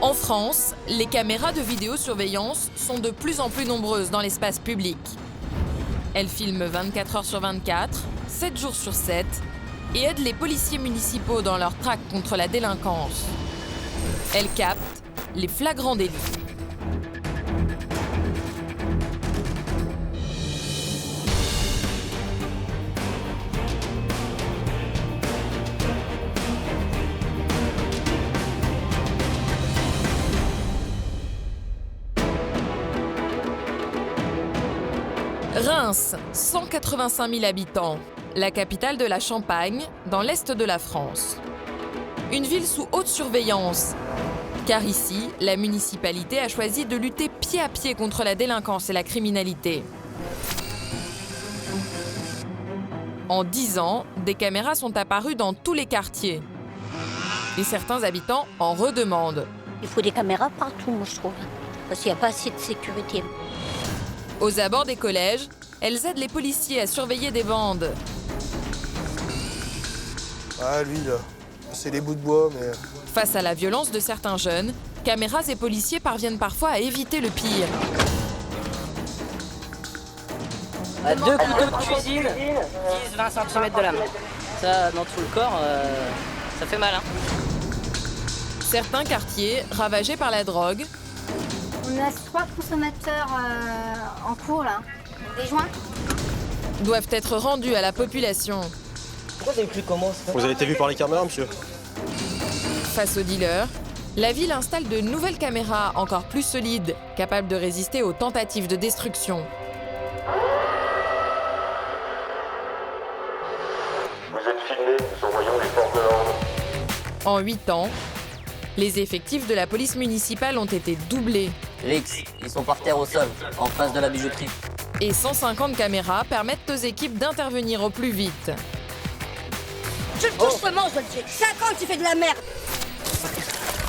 En France, les caméras de vidéosurveillance sont de plus en plus nombreuses dans l'espace public. Elles filment 24 heures sur 24, 7 jours sur 7 et aident les policiers municipaux dans leur traque contre la délinquance. Elles captent les flagrants délits. Reims, 185 000 habitants, la capitale de la Champagne, dans l'est de la France. Une ville sous haute surveillance, car ici, la municipalité a choisi de lutter pied à pied contre la délinquance et la criminalité. En 10 ans, des caméras sont apparues dans tous les quartiers. Et certains habitants en redemandent. Il faut des caméras partout, moi, je trouve, parce qu'il n'y a pas assez de sécurité. Aux abords des collèges, elles aident les policiers à surveiller des bandes. Ah, lui, là, c'est des bouts de bois, mais... Face à la violence de certains jeunes, caméras et policiers parviennent parfois à éviter le pire. À 2 couteaux de cuisine, 10-20 cm de lame. Ça, dans tout le corps, ça fait mal, hein. Certains quartiers, ravagés par la drogue, on a 3 consommateurs en cours, là. Des joints. doivent être rendus à la population. Pourquoi vous avez plus comment ça? Vous avez été vu par les caméras, monsieur? Face aux dealers, la ville installe de nouvelles caméras encore plus solides, capables de résister aux tentatives de destruction. Vous êtes filmés, nous surveillons les forces de l'ordre. En 8 ans, les effectifs de la police municipale ont été doublés. Lix, ils sont par terre au sol, en face de la bijouterie. Et 150 caméras permettent aux équipes d'intervenir au plus vite. Tu le touches vraiment, je le sais. 5 ans que tu fais de la merde.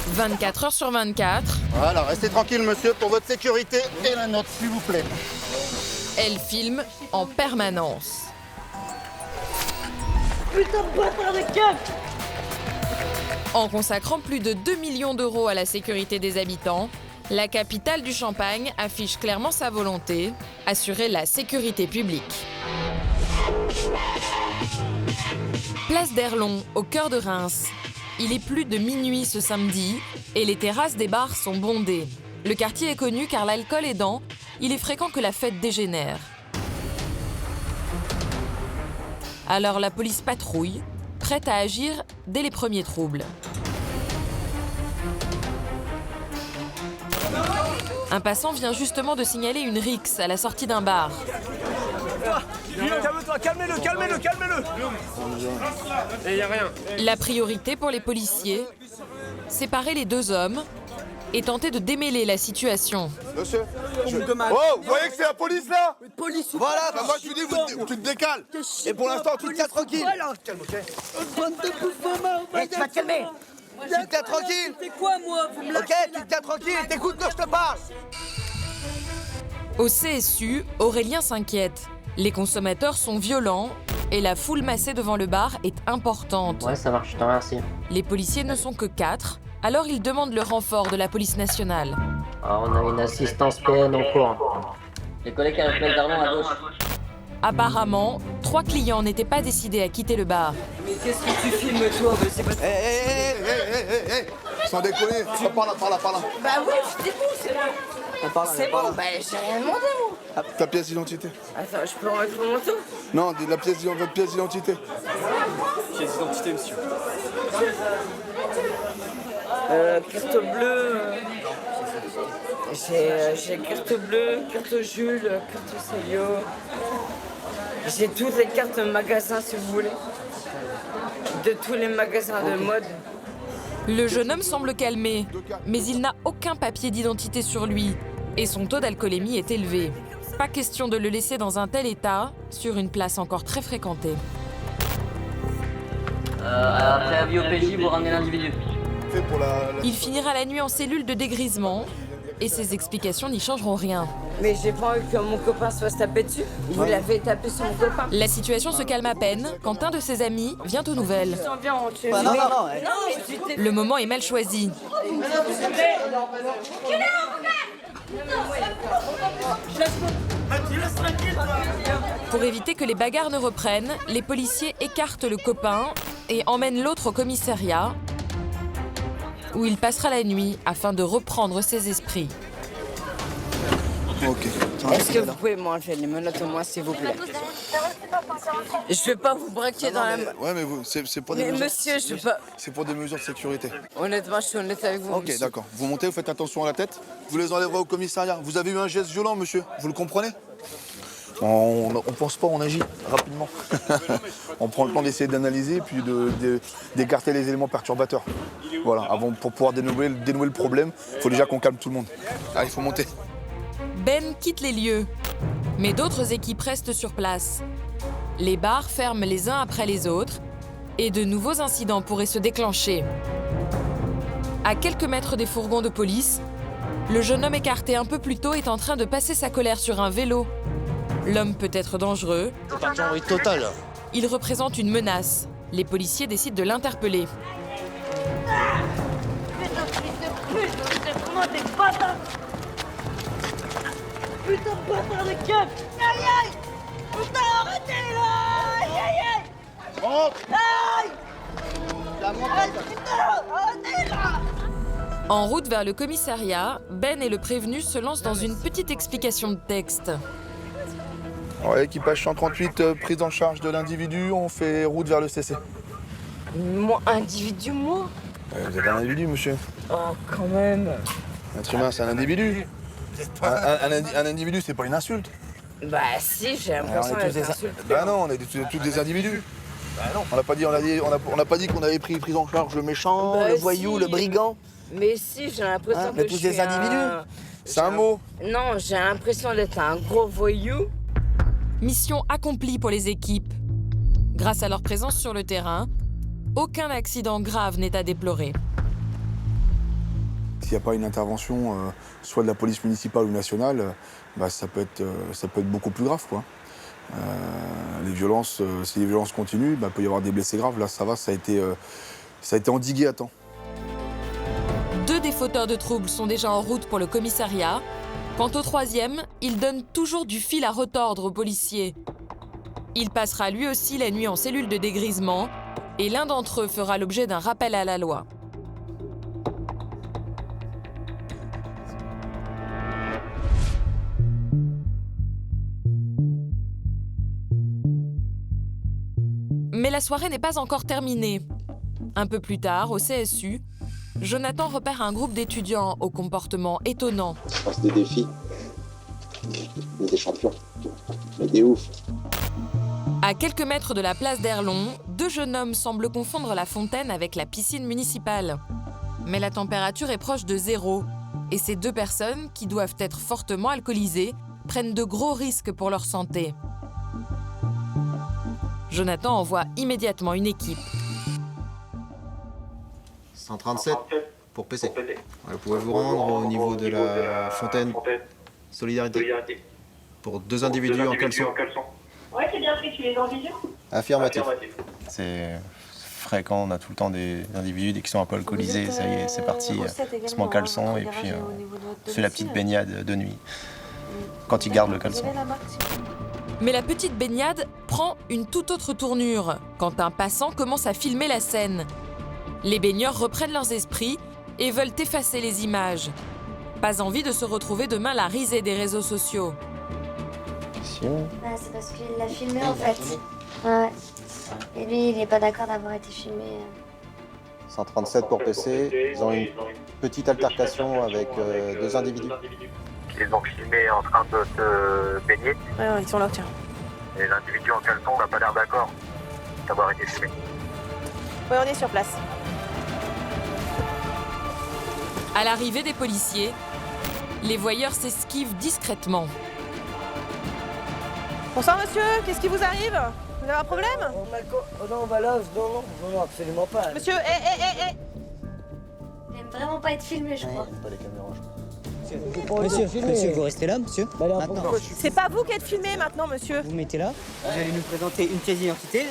24 heures sur 24, Voilà, restez tranquille, monsieur, pour votre sécurité et la nôtre, s'il vous plaît. elles filment en permanence. Putain de bâtard de gueule. En consacrant plus de 2 millions d'euros à la sécurité des habitants, la capitale du Champagne affiche clairement sa volonté, assurer la sécurité publique. Place d'Erlon, au cœur de Reims. Il est plus de minuit ce samedi et les terrasses des bars sont bondées. Le quartier est connu car l'alcool aidant, il est fréquent que la fête dégénère. Alors la police patrouille, prête à agir dès les premiers troubles. Un passant vient justement de signaler une rixe à la sortie d'un bar. Calme-toi, calmez-le, calmez-le, calmez-le. Et y a rien. La priorité pour les policiers, séparer les deux hommes et tenter de démêler la situation. Monsieur, Oh, vous voyez que c'est la police, là? Police ou voilà, bah moi je te dis, tu te décales. Et pour l'instant, tu te tiens tranquille. Calme, ok. Tu vas te calmer. Tu te tiens tranquille. C'est quoi, moi? Vous me Ok, tu te tiens tranquille et t'écoutes quand je te parle. Au CSU, Aurélien s'inquiète. Les consommateurs sont violents et la foule massée devant le bar est importante. Ouais, ça marche, je te remercie. Les policiers ne sont que 4, alors ils demandent le renfort de la police nationale. Ah, on a une assistance PN en cours. Les collègues arrivent place d'Arlon à gauche. Apparemment, 3 clients n'étaient pas décidés à quitter le bar. Mais qu'est-ce que tu filmes, toi? C'est pas... Hé, sans déconner, par là. Bah oui, c'est bon, c'est bon. C'est bon, bah j'ai rien demandé, moi. Ta pièce d'identité. Attends, je peux remettre mon manteau? Non, votre pièce d'identité. Pièce d'identité, monsieur. Carte bleue. J'ai carte bleue, carte Jules, carte Célio. J'ai toutes les cartes magasins si vous voulez. De tous les magasins de mode. Le jeune homme semble calmé, mais il n'a aucun papier d'identité sur lui et son taux d'alcoolémie est élevé. Pas question de le laisser dans un tel état sur une place encore très fréquentée. Après avis au PJ, vous ramenez l'individu. Il finira la nuit en cellule de dégrisement et ses explications n'y changeront rien. Mais j'ai pas envie que mon copain se fasse taper dessus. Vous l'avez tapé sur mon copain. La situation se calme à peine quand un de ses amis vient aux nouvelles. Le moment est mal choisi. Pour éviter que les bagarres ne reprennent, les policiers écartent le copain et emmènent l'autre au commissariat, où il passera la nuit afin de reprendre ses esprits. Ok. Est-ce que vous pouvez m'enlever les menottes au moins, s'il vous plaît? Je vais pas vous braquer dans la main. Ouais, mais c'est pour des Mais mesures. monsieur, je peux pas. C'est pour des mesures de sécurité. Honnêtement, je suis honnête avec vous. Ok, monsieur. d'accord. Vous montez, vous faites attention à la tête. Vous les enlèverez au commissariat. Vous avez eu un geste violent, monsieur. Vous le comprenez? On pense pas, on agit rapidement. On prend le temps d'essayer d'analyser puis d'écarter les éléments perturbateurs. Voilà, pour pouvoir dénouer le problème, il faut déjà qu'on calme tout le monde. Ah, il faut monter. Ben quitte les lieux, mais d'autres équipes restent sur place. Les bars ferment les uns après les autres et de nouveaux incidents pourraient se déclencher. À quelques mètres des fourgons de police, le jeune homme écarté un peu plus tôt est en train de passer sa colère sur un vélo. L'homme peut être dangereux. C'est parti en vrille totale. Il représente une menace. Les policiers décident de l'interpeller. Putain de bâtard de keuf! Aïe aïe! Putain, arrêtez là! Aïe aïe aïe! Aïe! Putain, arrêtez là! En route vers le commissariat, Ben et le prévenu se lancent dans une petite explication de texte. Ouais, équipage 138, prise en charge de l'individu, on fait route vers le CC. Moi, individu, moi? Vous êtes un individu, monsieur. Oh, quand même. L'être humain, c'est un individu. Un individu, c'est pas une insulte. Bah si, j'ai l'impression d'être insulté. Bah non, on est tous des individus. Bah non. On n'a pas dit qu'on avait pris en charge le méchant, Bah le voyou, si. le brigand. Mais si, j'ai l'impression que mais je tous suis des individus. C'est un mot. Non, j'ai l'impression d'être un gros voyou. Mission accomplie pour les équipes. Grâce à leur présence sur le terrain, aucun accident grave n'est à déplorer. S'il n'y a pas une intervention, soit de la police municipale ou nationale, bah, ça peut être beaucoup plus grave, quoi. Les violences, si les violences continuent, bah, il peut y avoir des blessés graves. Là, ça va, ça a été endigué à temps. 2 des fauteurs de troubles sont déjà en route pour le commissariat. Quant au 3e, il donne toujours du fil à retordre aux policiers. Il passera lui aussi la nuit en cellule de dégrisement et l'un d'entre eux fera l'objet d'un rappel à la loi. Mais la soirée n'est pas encore terminée. Un peu plus tard, au CSU, Jonathan repère un groupe d'étudiants au comportement étonnant. On passe des défis, on est des champions, mais des oufs. À quelques mètres de la place d'Erlon, 2 jeunes hommes semblent confondre la fontaine avec la piscine municipale. Mais la température est proche de 0. Et ces 2 personnes, qui doivent être fortement alcoolisées, prennent de gros risques pour leur santé. Jonathan envoie immédiatement une équipe. 137 pour PC. Vous pouvez vous rendre au niveau de la fontaine Solidarité pour 2 individus en caleçon. Ouais, c'est bien fait, tu les en vision? Affirmatif. C'est fréquent, on a tout le temps des individus qui sont un peu alcoolisés, ça y est, c'est parti, on se met en caleçon et puis on fait la petite baignade de nuit quand ils gardent le caleçon. Mais la petite baignade prend une toute autre tournure quand un passant commence à filmer la scène. Les baigneurs reprennent leurs esprits et veulent effacer les images. Pas envie de se retrouver demain la risée des réseaux sociaux. C'est parce qu'il l'a filmé en fait. Ouais. Et lui, il n'est pas d'accord d'avoir été filmé. 137 pour PC, ils ont une petite altercation avec 2 individus. Ils ont filmé en train de se baigner. Ouais, ils sont là, tiens. Et l'individu en caleçon n'a pas l'air d'accord d'avoir été filmé. Ouais, on est sur place. À l'arrivée des policiers, les voyeurs s'esquivent discrètement. Bonsoir monsieur, qu'est-ce qui vous arrive? Vous avez un problème? Oh non, bah là, non, absolument pas. Monsieur, Il aime vraiment pas être filmé, je crois. Pas les caméras, je crois. Monsieur, vous restez là, monsieur. Maintenant. C'est pas vous qui êtes filmé maintenant, monsieur. Vous mettez là. Vous allez nous présenter une pièce d'identité.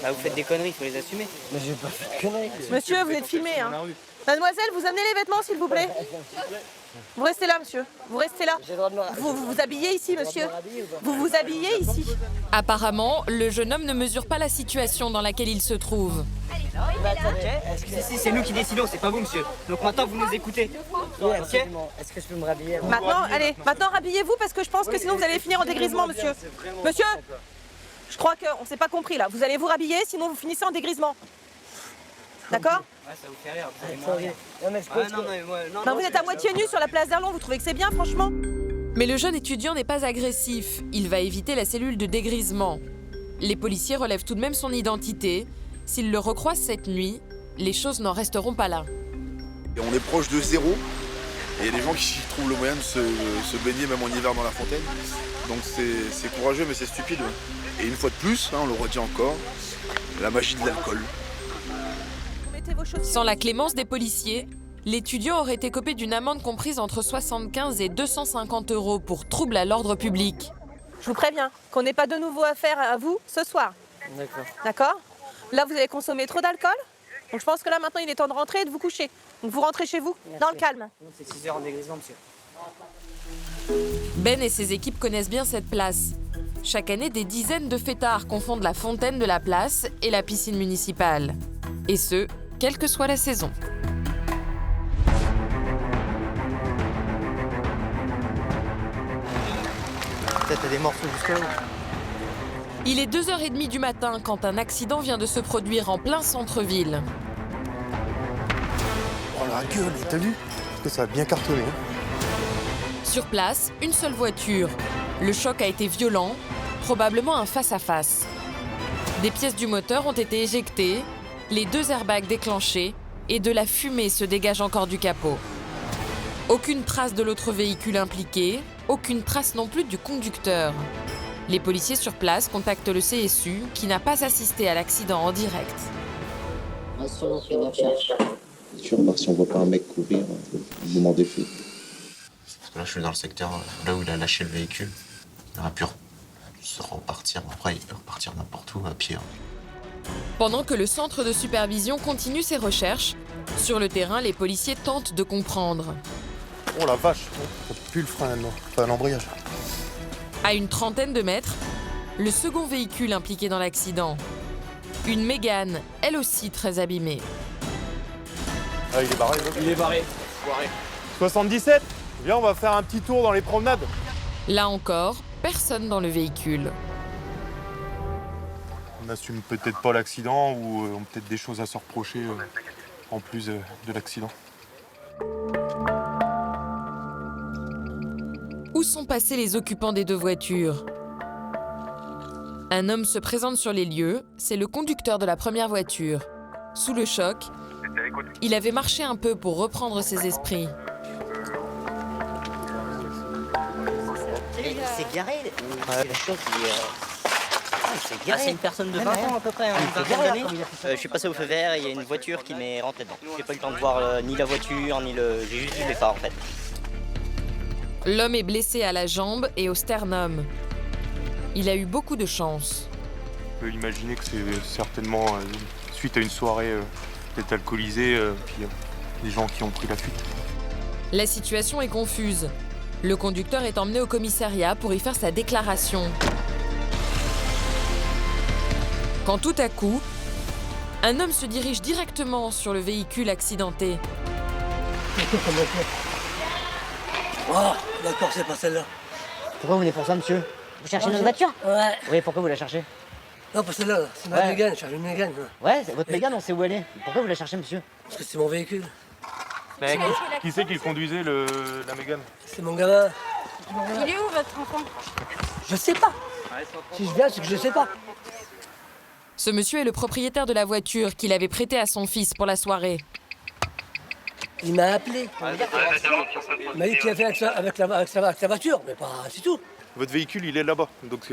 Bah, vous faites des conneries, il faut les assumer. Mais j'ai pas fait de conneries. Monsieur, vous êtes filmé, hein. Mademoiselle, vous amenez les vêtements, s'il vous plaît. Vous restez là, monsieur. Vous restez là. Vous vous habillez ici, monsieur. Vous vous habillez ici. Apparemment, le jeune homme ne mesure pas la situation dans laquelle il se trouve. Si, c'est nous qui décidons, c'est pas vous, monsieur. Donc maintenant, vous nous écoutez. Ok. Est-ce que je peux me rhabiller? Maintenant, allez, maintenant rhabillez-vous parce que je pense que sinon vous allez finir en dégrisement, monsieur. Monsieur, je crois qu'on s'est pas compris là. Vous allez vous rhabiller, sinon vous finissez en dégrisement. D'accord? Ouais, ça vous fait rire. Vous allez Non, vous êtes à moitié nu sur la place d'Arlon, vous trouvez que c'est bien, franchement? Mais le jeune étudiant n'est pas agressif. Il va éviter la cellule de dégrisement. Les policiers relèvent tout de même son identité. S'ils le recroisent cette nuit, les choses n'en resteront pas là. Et on est proche de zéro. Et il y a des gens qui trouvent le moyen de se baigner même en hiver dans la fontaine. Donc c'est courageux mais c'est stupide. Ouais. Et une fois de plus, hein, on le redit encore, la magie de l'alcool. Sans la clémence des policiers, l'étudiant aurait écopé d'une amende comprise entre 75 et 250 € pour trouble à l'ordre public. Je vous préviens qu'on n'ait pas de nouveau affaire à vous ce soir. D'accord. D'accord? Là, vous avez consommé trop d'alcool. Donc je pense que là, maintenant, il est temps de rentrer et de vous coucher. Donc vous rentrez chez vous, dans le calme. C'est 6 heures en dégrisement, monsieur. Ben et ses équipes connaissent bien cette place. Chaque année, des dizaines de fêtards confondent la fontaine de la place et la piscine municipale. Et ce, quelle que soit la saison. Peut-être des morceaux jusqu'à là. Il est 2h30 du matin quand un accident vient de se produire en plein centre-ville. Oh la gueule, t'as vu? Parce que ça a bien cartonné. Sur place, une seule voiture. Le choc a été violent, probablement un face-à-face. Des pièces du moteur ont été éjectées, les 2 airbags déclenchés et de la fumée se dégage encore du capot. Aucune trace de l'autre véhicule impliqué, aucune trace non plus du conducteur. Les policiers sur place contactent le CSU qui n'a pas assisté à l'accident en direct. Bien sûr, si on voit pas un mec courir, vous demandez plus. Parce que là, je suis dans le secteur là où il a lâché le véhicule. Il aurait pu se repartir. Après, il peut repartir n'importe où à pied. Pendant que le centre de supervision continue ses recherches, sur le terrain, les policiers tentent de comprendre. Oh la vache, ça pue le frein maintenant. Enfin, l'embrayage. À une trentaine de mètres, le second véhicule impliqué dans l'accident. Une Mégane, elle aussi très abîmée. Ah, il est barré. Il est barré. 77. Viens, on va faire un petit tour dans les promenades. Là encore, personne dans le véhicule. On n'assume peut-être pas l'accident ou on a peut-être des choses à se reprocher en plus de l'accident. Où sont passés les occupants des 2 voitures? Un homme se présente sur les lieux, c'est le conducteur de la première voiture. Sous le choc, il avait marché un peu pour reprendre ses esprits. C'est garé. La chose c'est une personne de 20 ans à peu près, une vingtaine d'années. Je suis passé au feu vert et il y a une voiture qui m'est rentrée dedans. J'ai pas eu le temps de voir ni la voiture, ni le... J'ai juste vu les phares en fait. L'homme est blessé à la jambe et au sternum. Il a eu beaucoup de chance. On peut imaginer que c'est certainement suite à une soirée peut-être alcoolisée, puis des gens qui ont pris la fuite. La situation est confuse. Le conducteur est emmené au commissariat pour y faire sa déclaration. Quand tout à coup, un homme se dirige directement sur le véhicule accidenté. Oh, d'accord, c'est pas celle-là. Pourquoi vous venez faire ça, monsieur? Vous cherchez notre voiture? Ouais. Oui, pourquoi vous la cherchez? Non, pas celle-là, c'est ma Mégane, je cherche une Mégane. Ouais, c'est votre Mégane, on sait où elle est. Pourquoi vous la cherchez, monsieur? Parce que c'est mon véhicule. Mais qui c'est qui conduisait la Mégane? C'est mon gamin. Il est où votre enfant? Je sais pas. Si je viens, c'est que je sais pas. Ce monsieur est le propriétaire de la voiture qu'il avait prêtée à son fils pour la soirée. Il m'a appelé. Il m'a dit qu'il a fait avec sa voiture, mais pas, c'est tout. Votre véhicule, il est là-bas. Donc,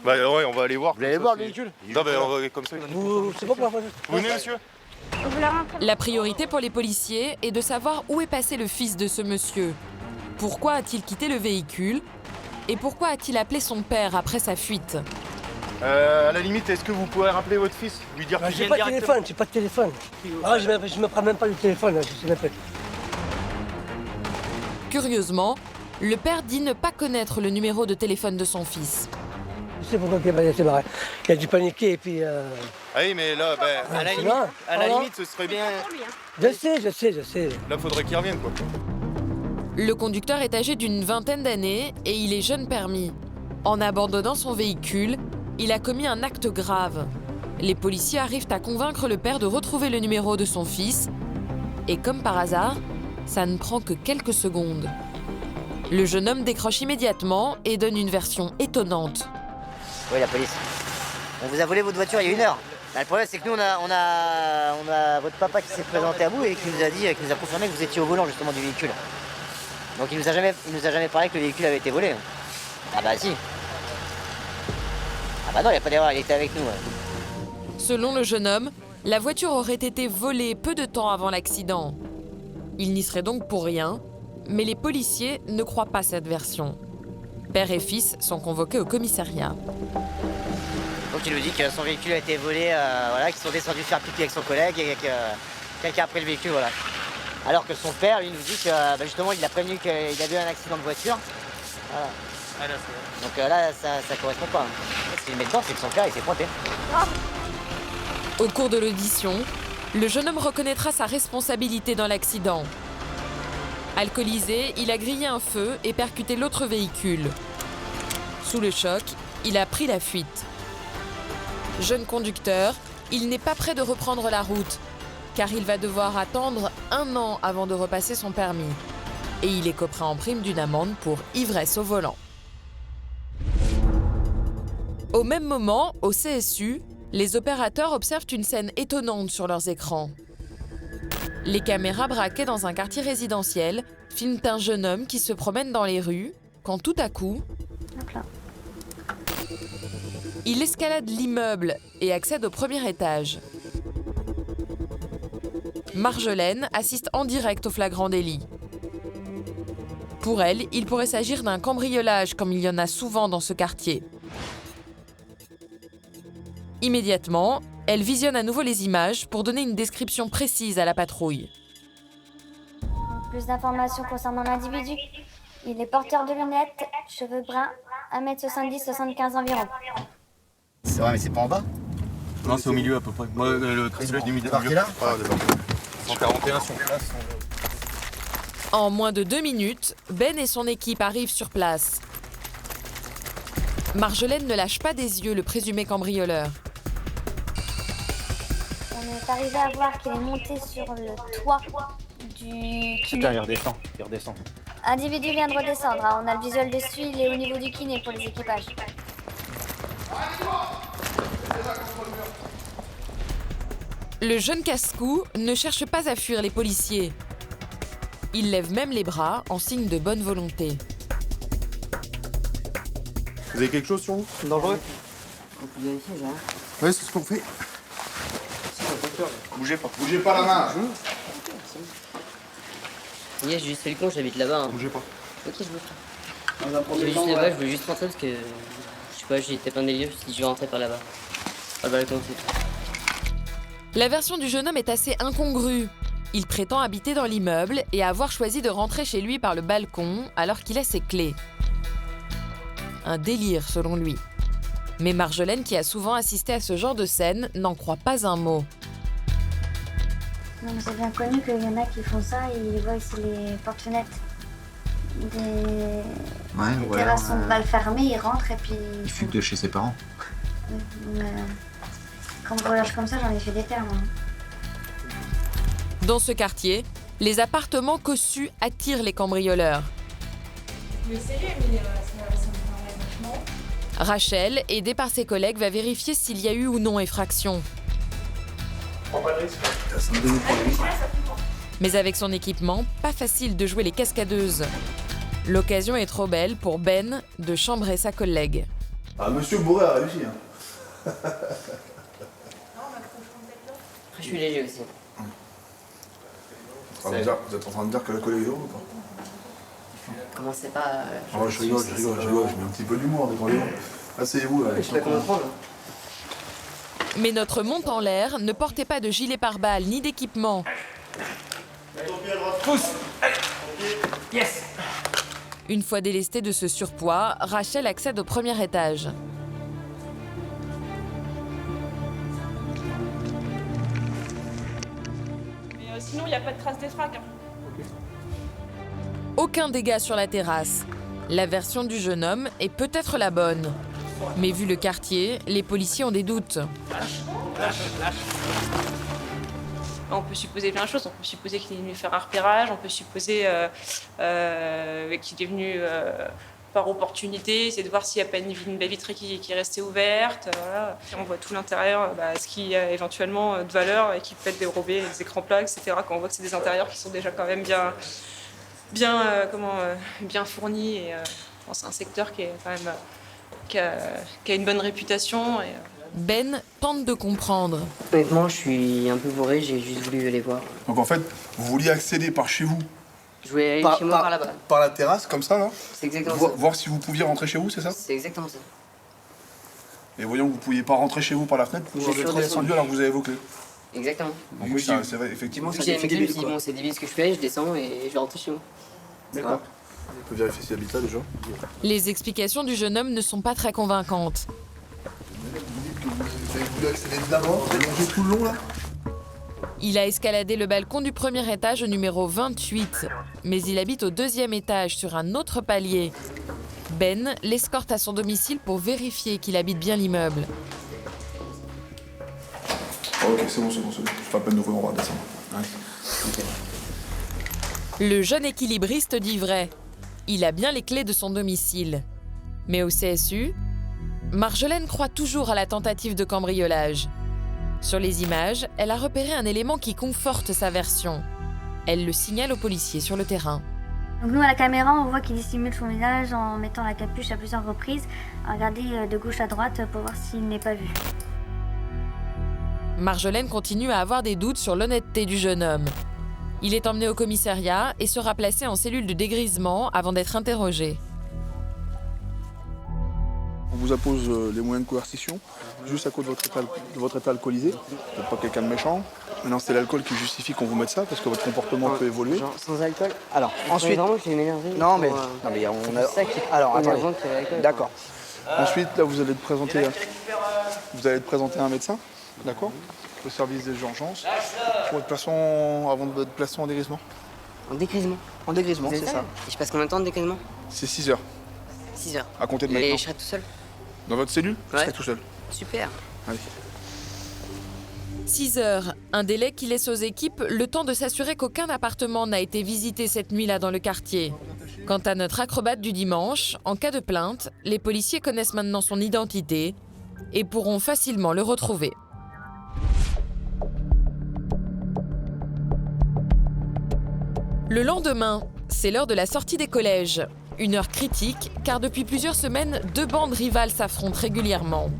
bah ouais, on va aller voir. Vous allez voir le véhicule? Non, mais on va comme ça. C'est pas pour la voiture. Vous venez, monsieur? La priorité pour les policiers est de savoir où est passé le fils de ce monsieur. Pourquoi a-t-il quitté le véhicule? Et pourquoi a-t-il appelé son père après sa fuite? À la limite, est-ce que vous pourrez rappeler votre fils? Lui dire qu'il J'ai vienne pas de directement. téléphone, j'ai pas de téléphone. Ah, je me prends même pas le téléphone, je sais même pas. Curieusement, le père dit ne pas connaître le numéro de téléphone de son fils. Je sais pourquoi il s'est barré. Il a dû paniquer et puis... Ah oui, mais là, à la limite, ce serait bien... Je sais. Là, faudrait qu'il revienne, quoi. Le conducteur est âgé d'une vingtaine d'années et il est jeune permis. En abandonnant son véhicule, il a commis un acte grave. Les policiers arrivent à convaincre le père de retrouver le numéro de son fils. Et comme par hasard, ça ne prend que quelques secondes. Le jeune homme décroche immédiatement et donne une version étonnante. Oui, la police. On vous a volé votre voiture il y a 1 heure. Bah, le problème, c'est que nous, on a votre papa qui s'est présenté à vous et qui nous a confirmé que vous étiez au volant justement du véhicule. Donc il nous a jamais parlé que le véhicule avait été volé. Ah bah si. Ah bah non, il n'y a pas d'erreur, il était avec nous. Ouais. Selon le jeune homme, la voiture aurait été volée peu de temps avant l'accident. Il n'y serait donc pour rien, mais les policiers ne croient pas cette version. Père et fils sont convoqués au commissariat. Donc il nous dit que son véhicule a été volé, qu'ils sont descendus faire pipi avec son collègue et que quelqu'un a pris le véhicule, voilà. Alors que son père, lui, nous dit que justement, il a prévenu qu'il avait eu un accident de voiture. Voilà. Donc là, ça correspond pas. Ce qu'il met dedans, c'est que son père, il s'est pointé. Au cours de l'audition, le jeune homme reconnaîtra sa responsabilité dans l'accident. Alcoolisé, il a grillé un feu et percuté l'autre véhicule. Sous le choc, il a pris la fuite. Jeune conducteur, il n'est pas prêt de reprendre la route, car il va devoir attendre 1 an avant de repasser son permis. Et il écopera en prime d'une amende pour ivresse au volant. Au même moment, au CSU, les opérateurs observent une scène étonnante sur leurs écrans. Les caméras braquées dans un quartier résidentiel filment un jeune homme qui se promène dans les rues, quand tout à coup, il escalade l'immeuble et accède au premier étage. Marjolaine assiste en direct au flagrant délit. Pour elle, il pourrait s'agir d'un cambriolage comme il y en a souvent dans ce quartier. Immédiatement, elle visionne à nouveau les images pour donner une description précise à la patrouille. Plus d'informations concernant l'individu. Il est porteur de lunettes, cheveux bruns, 1m70-75 environ. C'est vrai, mais c'est pas en bas? Non, c'est au milieu à peu près. Moi, le tricelage du milieu. Là 141 sur place. En moins de 2 minutes, Ben et son équipe arrivent sur place. Marjolaine ne lâche pas des yeux le présumé cambrioleur. On est arrivé à voir qu'il est monté sur le toit du kiné. il redescend. L'individu vient de redescendre, hein. On a le visuel dessus, il est au niveau du kiné pour les équipages. Le jeune casse-cou ne cherche pas à fuir les policiers. Il lève même les bras en signe de bonne volonté. Vous avez quelque chose sur vous? Dangereux. Oui, c'est ce qu'on fait. Bougez pas. Bougez pas la main. Yes, j'ai juste fait le con, j'habite là-bas. Hein. Bougez pas. Ok, je bouge pas. Je voulais juste rentrer parce que, je sais pas, j'étais plein des lieux, si je vais rentrer par là-bas. Par le balcon, c'est tout. La version du jeune homme est assez incongrue. Il prétend habiter dans l'immeuble et avoir choisi de rentrer chez lui par le balcon alors qu'il a ses clés. Un délire selon lui. Mais Marjolaine, qui a souvent assisté à ce genre de scène, n'en croit pas un mot. Non, mais c'est bien connu qu'il y en a qui font ça, ils voient ici les porte-fenêtres. Des terrasses sont mal fermées, ils rentrent et puis... Il fuit de chez ses parents. Mais... cambriolage comme ça, j'en ai fait des termes. Dans ce quartier, les appartements cossus attirent les cambrioleurs. Rachel, aidée par ses collègues, va vérifier s'il y a eu ou non effraction. Mais avec son équipement, pas facile de jouer les cascadeuses. L'occasion est trop belle pour Ben de chambrer sa collègue. Ah, monsieur Bourré a réussi. Hein. Je suis léger aussi. Vous êtes en train de dire que l'alcool est violent ou pas? Commencez pas. Je rigole, je mets un petit peu d'humour, détendez-vous. Asseyez-vous. Je peux comprendre. Mais notre monte en l'air ne portait pas de gilet pare-balles ni d'équipement. Pousse. Yes. Une fois délestée de ce surpoids, Rachel accède au premier étage. Mais sinon, il n'y a pas de trace d'effrac. Aucun dégât sur la terrasse. La version du jeune homme est peut-être la bonne. Mais vu le quartier, les policiers ont des doutes. On peut supposer plein de choses. On peut supposer qu'il est venu faire un repérage. On peut supposer qu'il est venu par opportunité, essayer de voir s'il n'y a pas une baie vitrée qui est restée ouverte. Voilà. On voit tout l'intérieur, ce qui a éventuellement de valeur et qui peut être dérobé, les écrans plats, etc. Quand on voit que c'est des intérieurs qui sont déjà quand même bien fournis. Et, c'est un secteur qui est quand même qui a une bonne réputation. Et, Ben tente de comprendre. Honnêtement, je suis un peu bourré, j'ai juste voulu aller voir. Donc en fait, vous vouliez accéder par chez vous? Je voulais aller chez moi par là-bas. Par la terrasse, comme ça, là? C'est exactement ça. Voir si vous pouviez rentrer chez vous, c'est ça? C'est exactement ça. Et voyons que vous ne pouviez pas rentrer chez vous par la fenêtre pour être descendu alors que vous avez vos clés. Exactement. Donc oui, c'est vrai, effectivement, ça j'ai fait une débile, je dis, quoi. bon, c'est débile ce que je fais, je descends et je vais rentrer chez moi. D'accord. On peut vérifier si habite là déjà. Les explications du jeune homme ne sont pas très convaincantes. Vous dites que vous avez voulu accéder d'abord, vous avez longé tout le long là? Il a escaladé le balcon du premier étage au numéro 28, mais il habite au deuxième étage sur un autre palier. Ben l'escorte à son domicile pour vérifier qu'il habite bien l'immeuble. Ok, c'est bon. Pas la peine d'ouvrir, on va descendre. Ouais. Okay. Le jeune équilibriste dit vrai. Il a bien les clés de son domicile. Mais au CSU, Marjolaine croit toujours à la tentative de cambriolage. Sur les images, elle a repéré un élément qui conforte sa version. Elle le signale aux policiers sur le terrain. Donc nous, à la caméra, on voit qu'il dissimule son visage en mettant la capuche à plusieurs reprises, à regarder de gauche à droite pour voir s'il n'est pas vu. Marjolaine continue à avoir des doutes sur l'honnêteté du jeune homme. Il est emmené au commissariat et sera placé en cellule de dégrisement avant d'être interrogé. On vous appose les moyens de coercition, juste à cause de votre état alcoolisé. Vous n'êtes pas quelqu'un de méchant. Maintenant, c'est l'alcool qui justifie qu'on vous mette ça, parce que votre comportement peut évoluer. Genre sans alcool? Alors, ensuite... Vraiment, je vais m'énerver. Non, mais on a... Alors, attendez. D'accord. Ensuite, là, vous allez être présenté à un médecin, d'accord? Au service des urgences, pour être avant d'être placé en dégrisement. En dégrisement? En dégrisement, c'est ça. Et je passe combien de temps de dégrisement? C'est 6 heures. 6 heures. À compter de maintenant. Et je serai tout seul? Dans votre cellule? Je serai tout seul. Super. Allez. 6 heures, un délai qui laisse aux équipes le temps de s'assurer qu'aucun appartement n'a été visité cette nuit-là dans le quartier. Quant à notre acrobate du dimanche, en cas de plainte, les policiers connaissent maintenant son identité et pourront facilement le retrouver. Le lendemain, c'est l'heure de la sortie des collèges. Une heure critique, car depuis plusieurs semaines, 2 bandes rivales s'affrontent régulièrement.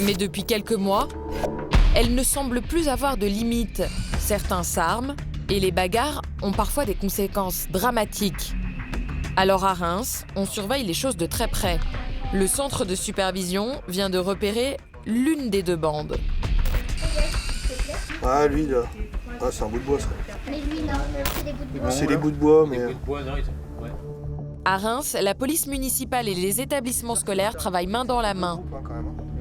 Mais depuis quelques mois, elles ne semblent plus avoir de limites. Certains s'arment, et les bagarres ont parfois des conséquences dramatiques. Alors à Reims, on surveille les choses de très près. Le centre de supervision vient de repérer l'une des 2 bandes. Ah, lui, là. Ah, c'est un bout de bois, ça. Mais lui, non, c'est des bouts de bois. C'est des bouts de bois, mais... À Reims, la police municipale et les établissements scolaires travaillent main dans la main.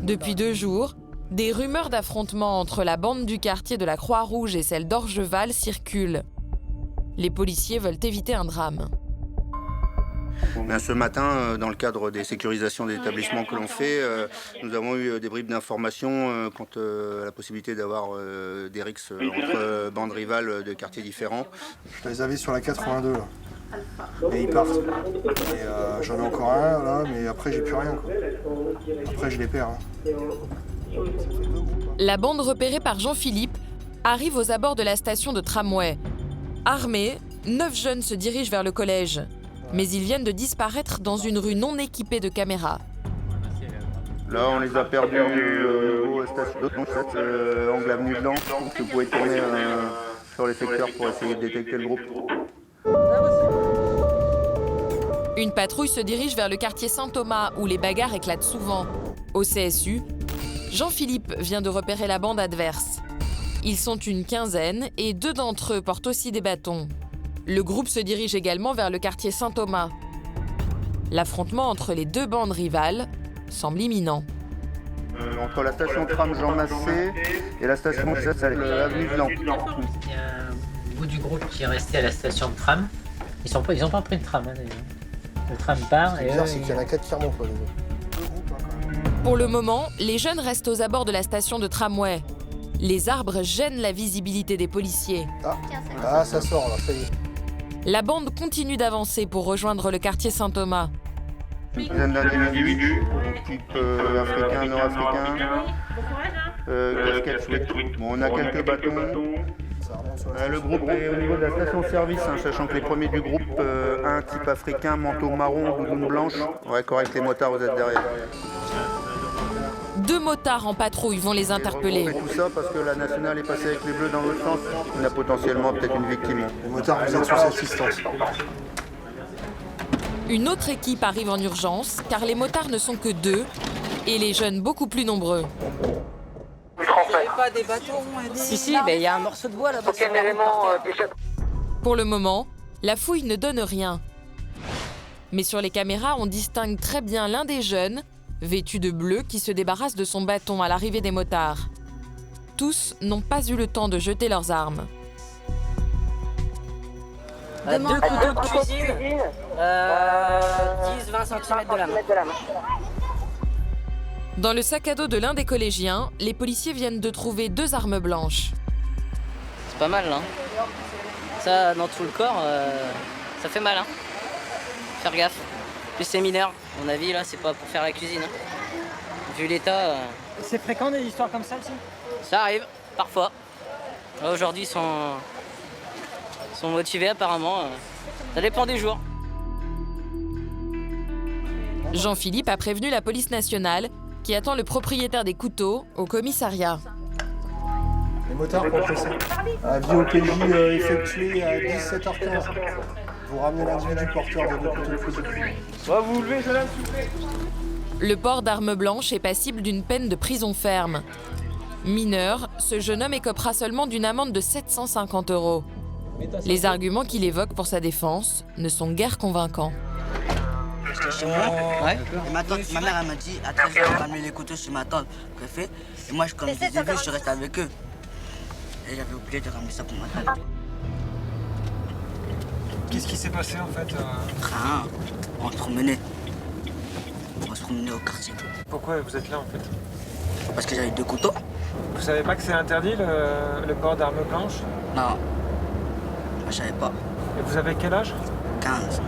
Depuis 2 jours, des rumeurs d'affrontements entre la bande du quartier de la Croix-Rouge et celle d'Orgeval circulent. Les policiers veulent éviter un drame. Ce matin, dans le cadre des sécurisations des établissements que l'on fait, nous avons eu des bribes d'informations quant à la possibilité d'avoir des rixes entre bandes rivales de quartiers différents. Je les avais sur la 82 là. Et ils partent. Et j'en ai encore un là, mais après j'ai plus rien, quoi. Après je les perds. La bande repérée par Jean-Philippe arrive aux abords de la station de tramway. Armés, 9 jeunes se dirigent vers le collège. Mais ils viennent de disparaître dans une rue non équipée de caméras. Là, on les a perdus au niveau station angle avenue Blanc. Donc vous pouvez tourner sur les secteurs pour essayer de détecter le groupe. Une patrouille se dirige vers le quartier Saint-Thomas où les bagarres éclatent souvent. Au CSU, Jean-Philippe vient de repérer la bande adverse. Ils sont une quinzaine et 2 d'entre eux portent aussi des bâtons. Le groupe se dirige également vers le quartier Saint-Thomas. L'affrontement entre les 2 bandes rivales semble imminent. Entre la station tram Jean Massé et la station avenue de Lan. Il y a un bout du groupe qui est resté à la station de tram. Ils ont pas pris de tram, hein, d'ailleurs. Le tram part C'est bizarre, c'est qu'il y en a 4 qui remontent. Quoi, Pour le moment, les jeunes restent aux abords de la station de tramway. Les arbres gênent la visibilité des policiers. Ah, ça sort là, ça y est. La bande continue d'avancer pour rejoindre le quartier Saint-Thomas. Une dizaine d'individus, type africain, nord-africain, casquette sweat. Bon, on a quelques bâtons. Le groupe est au niveau de la station-service, hein, sachant que les premiers du groupe, un type africain, manteau marron, doudoune blanche. Ouais, correct, les motards, vous êtes derrière. 2 motards en patrouille vont les interpeller. On fait tout ça parce que la nationale est passée avec les bleus dans l'autre sens. On a potentiellement peut-être une victime. Les motards, vous êtes sous assistance. Une autre équipe arrive en urgence, car les motards ne sont que 2 et les jeunes beaucoup plus nombreux. Vous n'avez pas des bâtons Si, mais il y a un morceau de bois là-bas. Pour le moment, la fouille ne donne rien. Mais sur les caméras, on distingue très bien l'un des jeunes, vêtu de bleu, qui se débarrasse de son bâton à l'arrivée des motards. Tous n'ont pas eu le temps de jeter leurs armes. 2 couteaux de cuisine, 10-20 cm de lame. Dans le sac à dos de l'un des collégiens, les policiers viennent de trouver 2 armes blanches. C'est pas mal, hein. Ça, dans tout le corps, ça fait mal, hein. Faire gaffe. Plus c'est mineur, à mon avis, là, c'est pas pour faire la cuisine. Hein. Vu l'état... C'est fréquent des histoires comme ça, ici? Ça arrive, parfois. Aujourd'hui, ils sont motivés, apparemment. Ça dépend des jours. Jean-Philippe a prévenu la police nationale, qui attend le propriétaire des couteaux au commissariat. Les motards pour passer. Avis au PJ effectué à 17h15. Vous ramenez l'individu porteur de 2 couteaux de fusil. Vous levez, je l'aime, s'il vous plaît. Le port d'armes blanches est passible d'une peine de prison ferme. Mineur, ce jeune homme écopera seulement d'une amende de 750 €. Les arguments qu'il évoque pour sa défense ne sont guère convaincants. J'étais chez moi. Ouais. Ma mère elle m'a dit à 13h elle va amener les couteaux chez ma tante préfet. Et moi comme je les ai vus, je suis resté avec eux. Et j'avais oublié de ramener ça pour ma tante. Qu'est-ce qui s'est passé en fait Rien. On se promenait. On se promenait au quartier. Pourquoi vous êtes là en fait? Parce que j'avais 2 couteaux. Vous savez pas que c'est interdit le port d'armes blanches? Non. Moi je savais pas. Et vous avez quel âge? 15.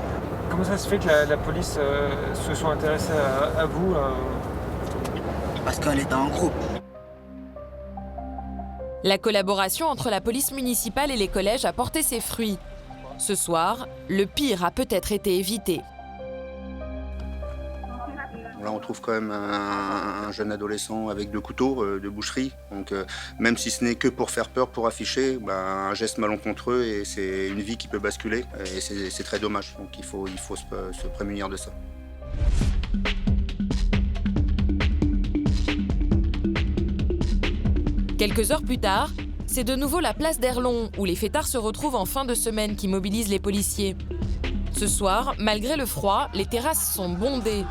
Comment ça se fait que la police se soit intéressée à vous Parce qu'on était en groupe. La collaboration entre la police municipale et les collèges a porté ses fruits. Ce soir, le pire a peut-être été évité. Là, on trouve quand même un jeune adolescent avec 2 couteaux de boucherie. Donc, même si ce n'est que pour faire peur, pour afficher, un geste malencontreux et c'est une vie qui peut basculer. Et c'est très dommage. Donc, il faut se prémunir de ça. Quelques heures plus tard, c'est de nouveau la place d'Erlon où les fêtards se retrouvent en fin de semaine qui mobilise les policiers. Ce soir, malgré le froid, les terrasses sont bondées.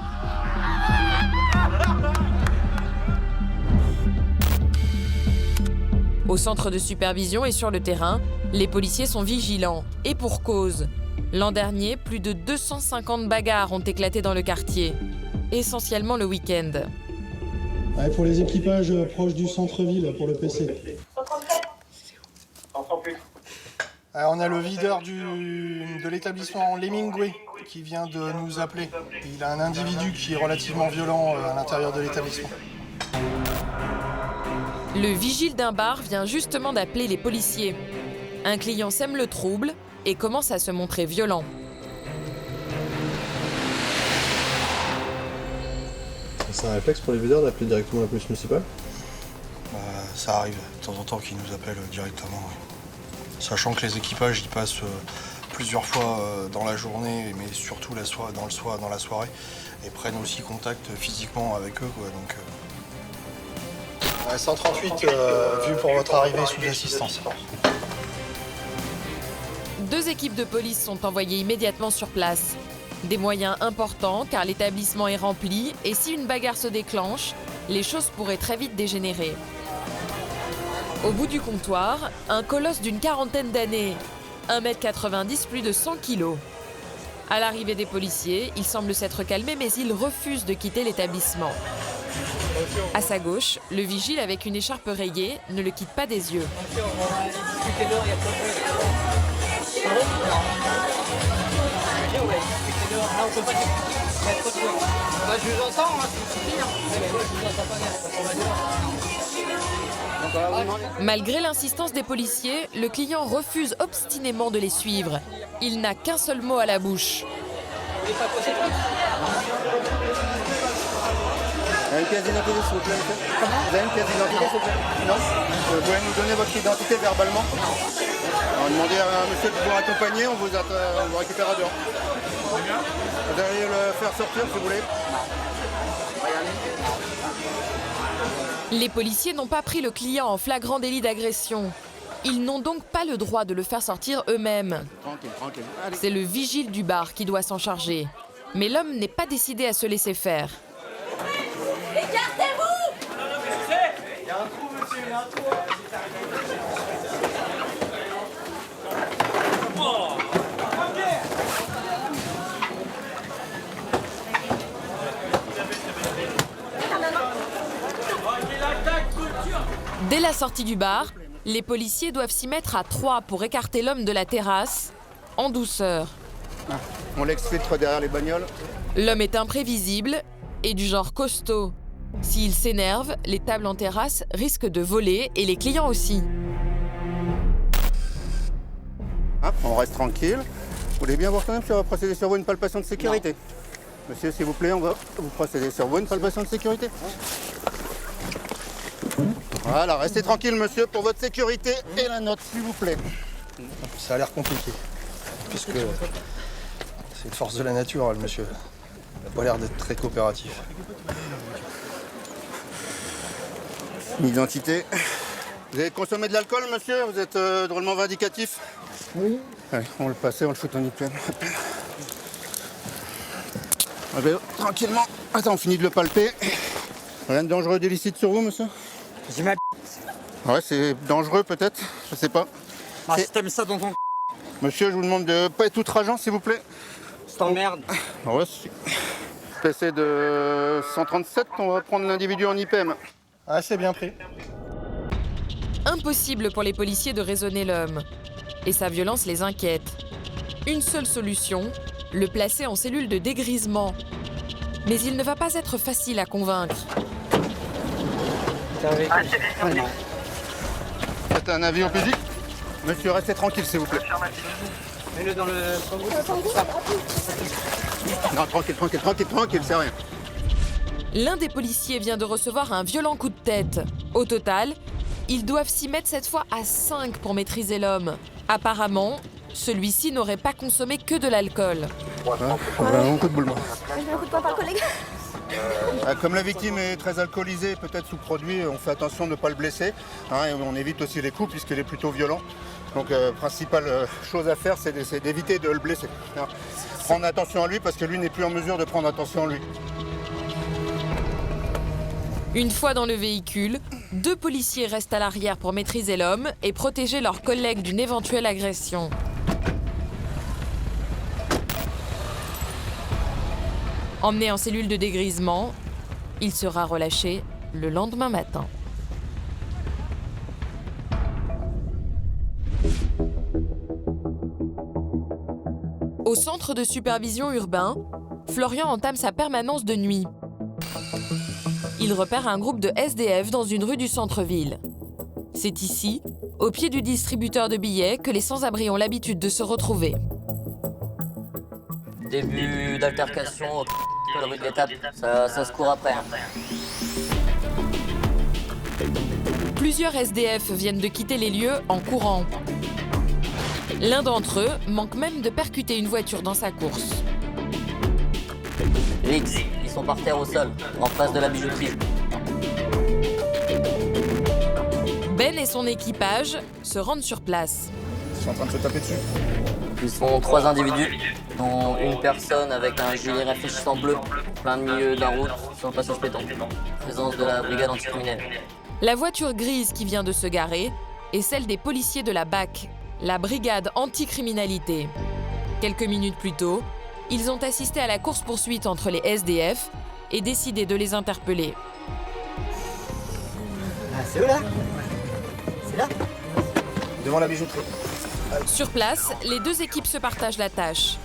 Au centre de supervision et sur le terrain, les policiers sont vigilants. Et pour cause. L'an dernier, plus de 250 bagarres ont éclaté dans le quartier. Essentiellement le week-end. Ouais, pour les équipages proches du centre-ville, pour le PC. On a le videur de l'établissement Lemingway qui vient de nous appeler. Il a un individu qui est relativement violent à l'intérieur de l'établissement. Le vigile d'un bar vient justement d'appeler les policiers. Un client sème le trouble et commence à se montrer violent. C'est un réflexe pour les videurs d'appeler directement la police municipale? Ça arrive de temps en temps qu'ils nous appellent directement. Oui. sachant que les équipages y passent plusieurs fois dans la journée, mais surtout dans la soirée, et prennent aussi contact physiquement avec eux, quoi. Donc, 138 vu pour votre arrivée sous assistance. 2 équipes de police sont envoyées immédiatement sur place. Des moyens importants car l'établissement est rempli et si une bagarre se déclenche, les choses pourraient très vite dégénérer. Au bout du comptoir, un colosse d'une quarantaine d'années, 1,90 m, plus de 100 kg. À l'arrivée des policiers, il semble s'être calmé mais il refuse de quitter l'établissement. À sa gauche, le vigile avec une écharpe rayée ne le quitte pas des yeux. Malgré l'insistance des policiers, le client refuse obstinément de les suivre. Il n'a qu'un seul mot à la bouche. Vous avez une pièce d'identité, s'il vous plaît, monsieur? Comment? Vous avez une pièce d'identité, s'il vous plaît? Non? Vous pouvez nous donner votre identité verbalement? On va demander à monsieur de vous accompagner, on vous récupérera dehors. Vous allez le faire sortir, si vous voulez. Les policiers n'ont pas pris le client en flagrant délit d'agression. Ils n'ont donc pas le droit de le faire sortir eux-mêmes. Tranquille, tranquille. C'est le vigile du bar qui doit s'en charger. Mais l'homme n'est pas décidé à se laisser faire. Écartez-vous! Il y a un trou, monsieur, il y a un trou. Dès la sortie du bar, les policiers doivent s'y mettre à 3 pour écarter l'homme de la terrasse, en douceur. On l'exfiltre derrière les bagnoles. L'homme est imprévisible et du genre costaud. S'il s'énerve, les tables en terrasse risquent de voler et les clients aussi. Hop, on reste tranquille. Vous voulez bien voir quand même si on va procéder sur vous une palpation de sécurité? Non. Monsieur, s'il vous plaît, on va vous procéder sur vous une palpation de sécurité. Voilà, restez tranquille, monsieur, pour votre sécurité et la nôtre, s'il vous plaît. Ça a l'air compliqué, puisque c'est une force de la nature, le monsieur. Il n'a pas l'air d'être très coopératif. Identité. Vous avez consommé de l'alcool, monsieur? Vous êtes drôlement vindicatif? Oui. Allez, on va le passer, on le fout en IPM. Allez, tranquillement. Attends, on finit de le palper. Rien de dangereux d'illicite sur vous, monsieur? J'ai ma Ouais, c'est dangereux peut-être, je sais pas. Ah, si t'aimes ça dans ton Monsieur, je vous demande de pas être outrageant, s'il vous plaît. Je t'emmerde. Ouais, si. PC de 137, on va prendre l'individu en IPM. Ah, c'est bien pris. Impossible pour les policiers de raisonner l'homme. Et sa violence les inquiète. Une seule solution, le placer en cellule de dégrisement. Mais il ne va pas être facile à convaincre. Faites un avis au public. Monsieur, restez tranquille, s'il vous plaît. Mets-le dans le... Non, tranquille, c'est rien. L'un des policiers vient de recevoir un violent coup de tête. Au total, ils doivent s'y mettre cette fois à 5 pour maîtriser l'homme. Apparemment, celui-ci n'aurait pas consommé que de l'alcool. Un coup de boule, moi. Un coup de poing par le collègue. Comme la victime est très alcoolisée, peut-être sous produit, on fait attention de ne pas le blesser. Et on évite aussi les coups puisqu'il est plutôt violent. Donc, principale chose à faire, c'est d'éviter de le blesser. Prendre attention à lui parce que lui n'est plus en mesure de prendre attention à lui. Une fois dans le véhicule, 2 policiers restent à l'arrière pour maîtriser l'homme et protéger leurs collègues d'une éventuelle agression. Emmené en cellule de dégrisement, il sera relâché le lendemain matin. Au centre de supervision urbain, Florian entame sa permanence de nuit. Il repère un groupe de SDF dans une rue du centre-ville. C'est ici, au pied du distributeur de billets, que les sans-abri ont l'habitude de se retrouver. Début d'altercation, la rue de l'étape, ça se court après. Plusieurs SDF viennent de quitter les lieux en courant. L'un d'entre eux manque même de percuter une voiture dans sa course. Rix, ils sont par terre au sol, en face de la bijouterie. Ben et son équipage se rendent sur place. Ils sont en train de se taper dessus. Ils sont 3 individus, dont une personne avec un gilet réfléchissant bleu, plein milieu de la route, sur le passage piéton. Présence de la brigade anticriminelle. La voiture grise qui vient de se garer est celle des policiers de la BAC, la brigade anticriminalité. Quelques minutes plus tôt, ils ont assisté à la course-poursuite entre les SDF et décidé de les interpeller. Ah, c'est eux là? C'est là? Devant la bijouterie. Sur place, les deux équipes se partagent la tâche.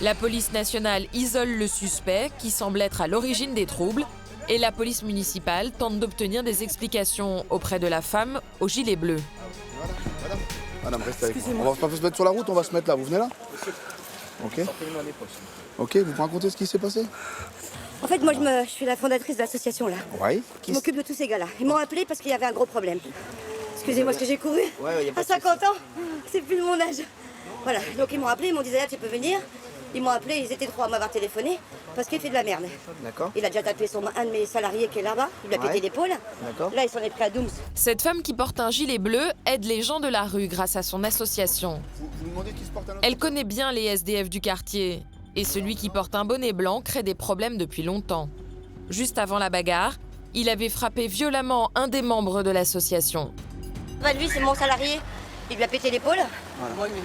La police nationale isole le suspect qui semble être à l'origine des troubles et la police municipale tente d'obtenir des explications auprès de la femme au gilet bleu. Madame, restez avec moi. On va pas se mettre sur la route, on va se mettre là. Vous venez là? Ok. Ok, vous me racontez ce qui s'est passé? En fait, moi, je suis la fondatrice de l'association, là. Oui. Qui m'occupe de tous ces gars-là. Ils m'ont appelé parce qu'il y avait un gros problème. Excusez-moi, ce que j'ai couru Ouais, y a pas à 50 ans, c'est plus de mon âge. Voilà, donc ils m'ont appelé, ils m'ont dit, Zaya, tu peux venir. Ils m'ont appelé, ils étaient 3 à m'avoir téléphoné parce qu'il fait de la merde. D'accord. Il a déjà tapé un de mes salariés qui est là-bas, il lui a pété l'épaule. D'accord. Là, ils s'en est pris à Dooms. Cette femme qui porte un gilet bleu aide les gens de la rue grâce à son association. Vous demandez qui se porte un autre? Elle connaît bien les SDF du quartier. Et celui qui porte un bonnet blanc crée des problèmes depuis longtemps. Juste avant la bagarre, il avait frappé violemment un des membres de l'association. Bah, lui, c'est mon salarié. Il lui a pété l'épaule. Voilà. Lui,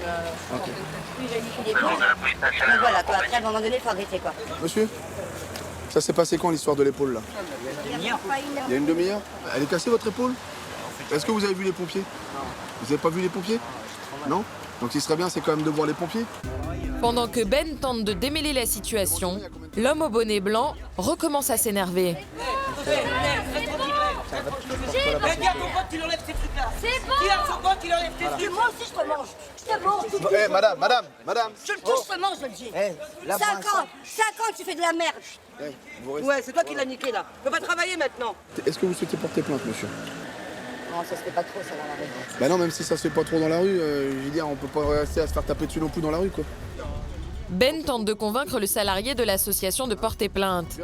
il a niqué l'épaule. Donc voilà, quoi. Après, à un moment donné, il faut arrêter, quoi. Monsieur, ça s'est passé quand l'histoire de l'épaule là? Il y a une demi-heure. Elle est cassée votre épaule? Est-ce que vous avez vu les pompiers? Vous n'avez pas vu les pompiers? Non? Donc ce qui serait bien, c'est quand même de voir les pompiers. Pendant que Ben tente de démêler la situation, l'homme au bonnet blanc recommence à s'énerver. Dis à ton pote qu'il enlève ces trucs-là. C'est bon. Dis à son pote qu'il enlève tes trucs. Moi aussi, je te mange. Je te mange. tout de Eh, suite. madame. Je le touche, je te mange, je le dis. 5 ans que tu fais de la merde. Ouais, c'est toi qui l'as niqué là. Tu peux pas travailler maintenant. Est-ce que vous souhaitez porter plainte, monsieur? Non, ça se fait pas trop, ça, dans la rue. Bah non, même si ça se fait pas trop dans la rue, je veux dire, on peut pas rester à se faire taper dessus non plus dans la rue, quoi. Ben tente de convaincre le salarié de l'association de porter plainte.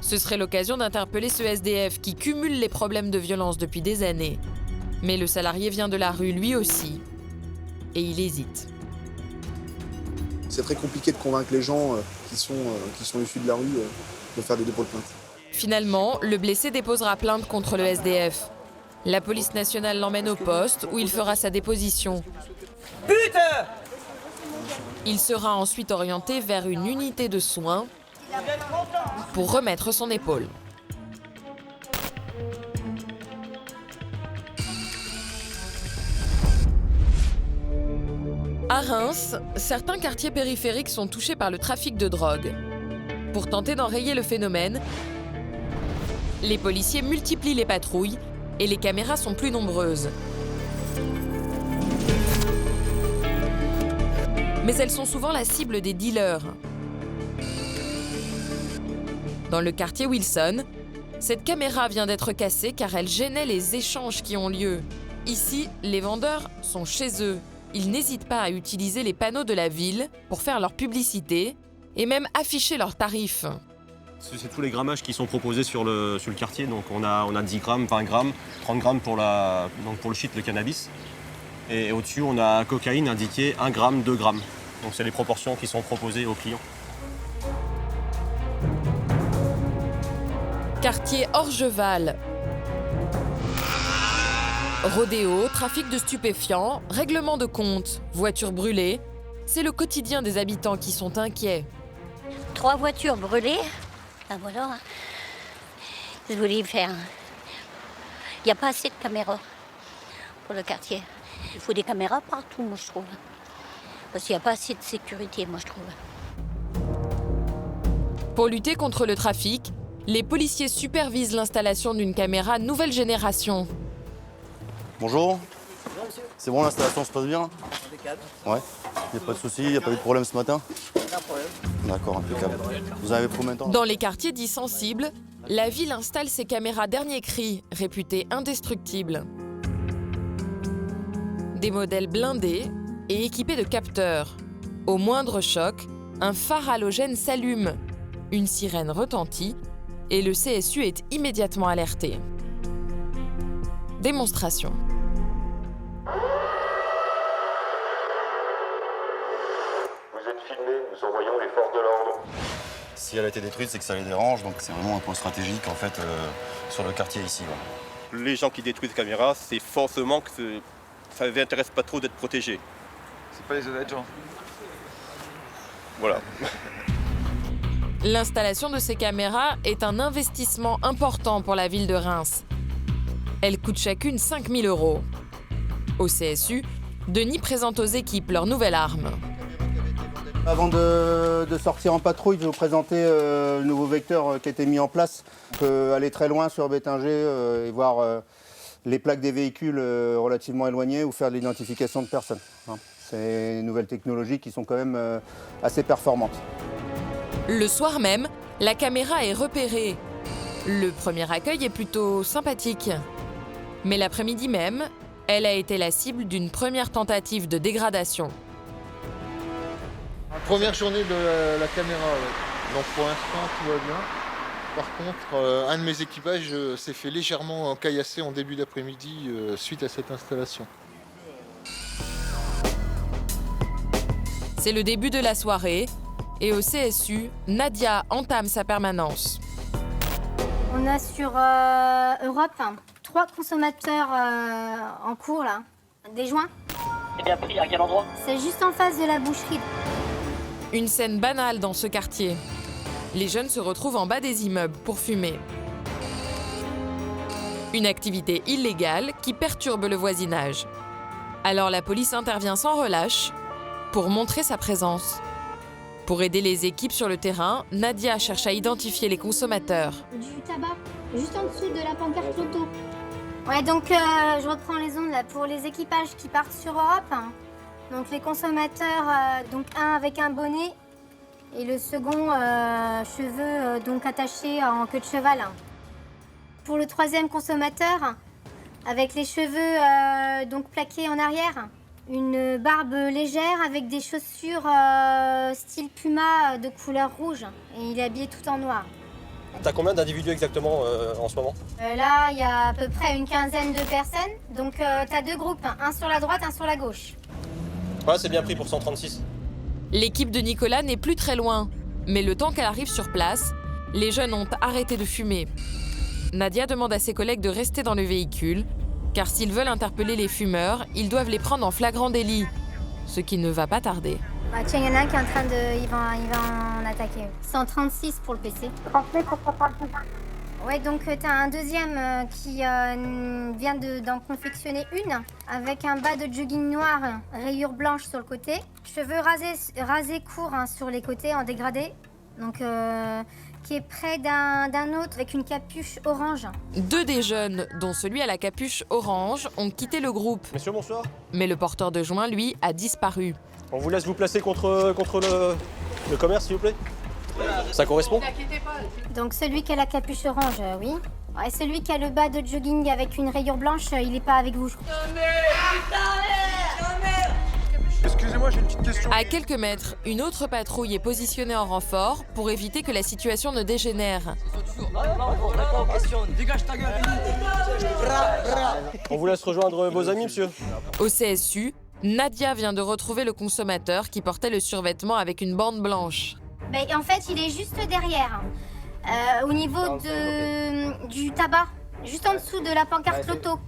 Ce serait l'occasion d'interpeller ce SDF qui cumule les problèmes de violence depuis des années. Mais le salarié vient de la rue lui aussi. Et il hésite. C'est très compliqué de convaincre les gens qui sont issus de la rue de faire des dépôts de plainte. Finalement, le blessé déposera plainte contre le SDF. La police nationale l'emmène au poste où il fera sa déposition. Putain! Il sera ensuite orienté vers une unité de soins pour remettre son épaule. À Reims, certains quartiers périphériques sont touchés par le trafic de drogue. Pour tenter d'enrayer le phénomène, les policiers multiplient les patrouilles et les caméras sont plus nombreuses. Mais elles sont souvent la cible des dealers. Dans le quartier Wilson, cette caméra vient d'être cassée car elle gênait les échanges qui ont lieu. Ici, les vendeurs sont chez eux. Ils n'hésitent pas à utiliser les panneaux de la ville pour faire leur publicité et même afficher leurs tarifs. C'est tous les grammages qui sont proposés sur le quartier. Donc on a 10 grammes, 20 grammes, 30 grammes pour le shit, le cannabis. Et au-dessus, on a cocaïne indiqué 1 gramme, 2 grammes. Donc c'est les proportions qui sont proposées aux clients. Quartier Orgeval. Rodéo, trafic de stupéfiants, règlement de compte, voitures brûlées. C'est le quotidien des habitants qui sont inquiets. 3 voitures brûlées. Ben voilà. Je voulais faire. Il n'y a pas assez de caméras pour le quartier. Il faut des caméras partout, moi, je trouve. Parce qu'il n'y a pas assez de sécurité, moi, je trouve. Pour lutter contre le trafic, les policiers supervisent l'installation d'une caméra nouvelle génération. Bonjour. C'est bon, l'installation se passe bien? Impeccable. Ouais. Il n'y a pas de souci, il n'y a pas eu de problème ce matin? Aucun problème. D'accord, impeccable. Vous avez combien de temps? Dans les quartiers dits sensibles, la ville installe ses caméras dernier cri, réputées indestructibles. Des modèles blindés, est équipé de capteurs. Au moindre choc, un phare halogène s'allume, une sirène retentit et le CSU est immédiatement alerté. Démonstration. Vous êtes filmé, nous envoyons les forces de l'ordre. Si elle a été détruite, c'est que ça les dérange, donc c'est vraiment un point stratégique en fait sur le quartier ici. Ouais. Les gens qui détruisent les caméras, c'est forcément que ça ne les intéresse pas trop d'être protégés. C'est pas les honnêtes gens. Voilà. L'installation de ces caméras est un investissement important pour la ville de Reims. Elles coûtent chacune 5 000 €. Au CSU, Denis présente aux équipes leur nouvelle arme. Avant de sortir en patrouille, je vais vous présenter le nouveau vecteur qui a été mis en place. On peut aller très loin sur Bétinger et voir les plaques des véhicules relativement éloignés ou faire de l'identification de personnes. C'est des nouvelles technologies qui sont quand même assez performantes. Le soir même, la caméra est repérée. Le premier accueil est plutôt sympathique. Mais l'après-midi même, elle a été la cible d'une première tentative de dégradation. Première journée de la caméra, ouais. Donc pour l'instant tout va bien. Par contre, un de mes équipages s'est fait légèrement caillasser en début d'après-midi suite à cette installation. C'est le début de la soirée et au CSU, Nadia entame sa permanence. On a sur Europe 3 consommateurs en cours là. Des joints. C'est bien pris, à quel endroit? C'est juste en face de la boucherie. Une scène banale dans ce quartier. Les jeunes se retrouvent en bas des immeubles pour fumer. Une activité illégale qui perturbe le voisinage. Alors la police intervient sans relâche pour montrer sa présence. Pour aider les équipes sur le terrain, Nadia cherche à identifier les consommateurs. Du tabac, juste en dessous de la pancarte Loto. Ouais, donc je reprends les ondes là pour les équipages qui partent sur Europe. Donc les consommateurs, donc un avec un bonnet et le second cheveux donc attachés en queue de cheval. Pour le troisième consommateur, avec les cheveux donc plaqués en arrière, une barbe légère avec des chaussures style Puma de couleur rouge et il est habillé tout en noir. T'as combien d'individus exactement en ce moment? Là, il y a à peu près une quinzaine de personnes. Donc t'as 2 groupes, un sur la droite, un sur la gauche. Ouais, c'est bien pris pour 136. L'équipe de Nicolas n'est plus très loin, mais le temps qu'elle arrive sur place, les jeunes ont arrêté de fumer. Nadia demande à ses collègues de rester dans le véhicule, car s'ils veulent interpeller les fumeurs, ils doivent les prendre en flagrant délit, ce qui ne va pas tarder. Bah tiens, il y en a un qui est en train de... Il va en attaquer. 136 pour le PC. 39 pour 136. Ouais, donc t'as un deuxième qui vient d'en confectionner une, avec un bas de jogging noir, rayures blanches sur le côté, cheveux rasés courts sur les côtés en dégradé, donc qui est près d'un autre avec une capuche orange. 2 des jeunes, dont celui à la capuche orange, ont quitté le groupe. Messieurs, bonsoir. Mais le porteur de joint, lui, a disparu. On vous laisse vous placer contre le commerce, s'il vous plaît. Ça correspond? Donc celui qui a la capuche orange, oui. Et celui qui a le bas de jogging avec une rayure blanche, il n'est pas avec vous, je crois. Excusez-moi, j'ai une petite question. À quelques mètres, une autre patrouille est positionnée en renfort pour éviter que la situation ne dégénère. Dégage ta gueule. On vous laisse rejoindre vos amis, monsieur. Au CSU, Nadia vient de retrouver le consommateur qui portait le survêtement avec une bande blanche. Ben, en fait, il est juste derrière, au niveau du tabac, juste en dessous de la pancarte Loto.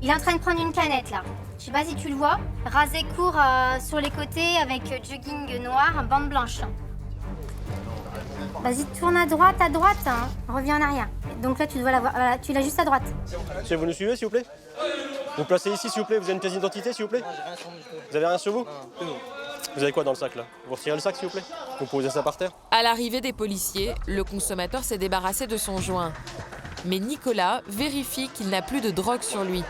Il est en train de prendre une canette, là. Je sais pas si tu le vois. Rasé court sur les côtés avec jogging noir, bande blanche. Vas-y, tourne à droite, hein. Reviens en arrière. Donc là, tu dois la voir. Voilà, tu l'as juste à droite. Monsieur, vous nous suivez, s'il vous plaît? Vous placez ici, s'il vous plaît. Vous avez une pièce d'identité, s'il vous plaît? Vous avez rien sur vous? Vous avez quoi dans le sac, là? Vous retirez le sac, s'il vous plaît? Vous posez ça par terre? À l'arrivée des policiers, le consommateur s'est débarrassé de son joint. Mais Nicolas vérifie qu'il n'a plus de drogue sur lui.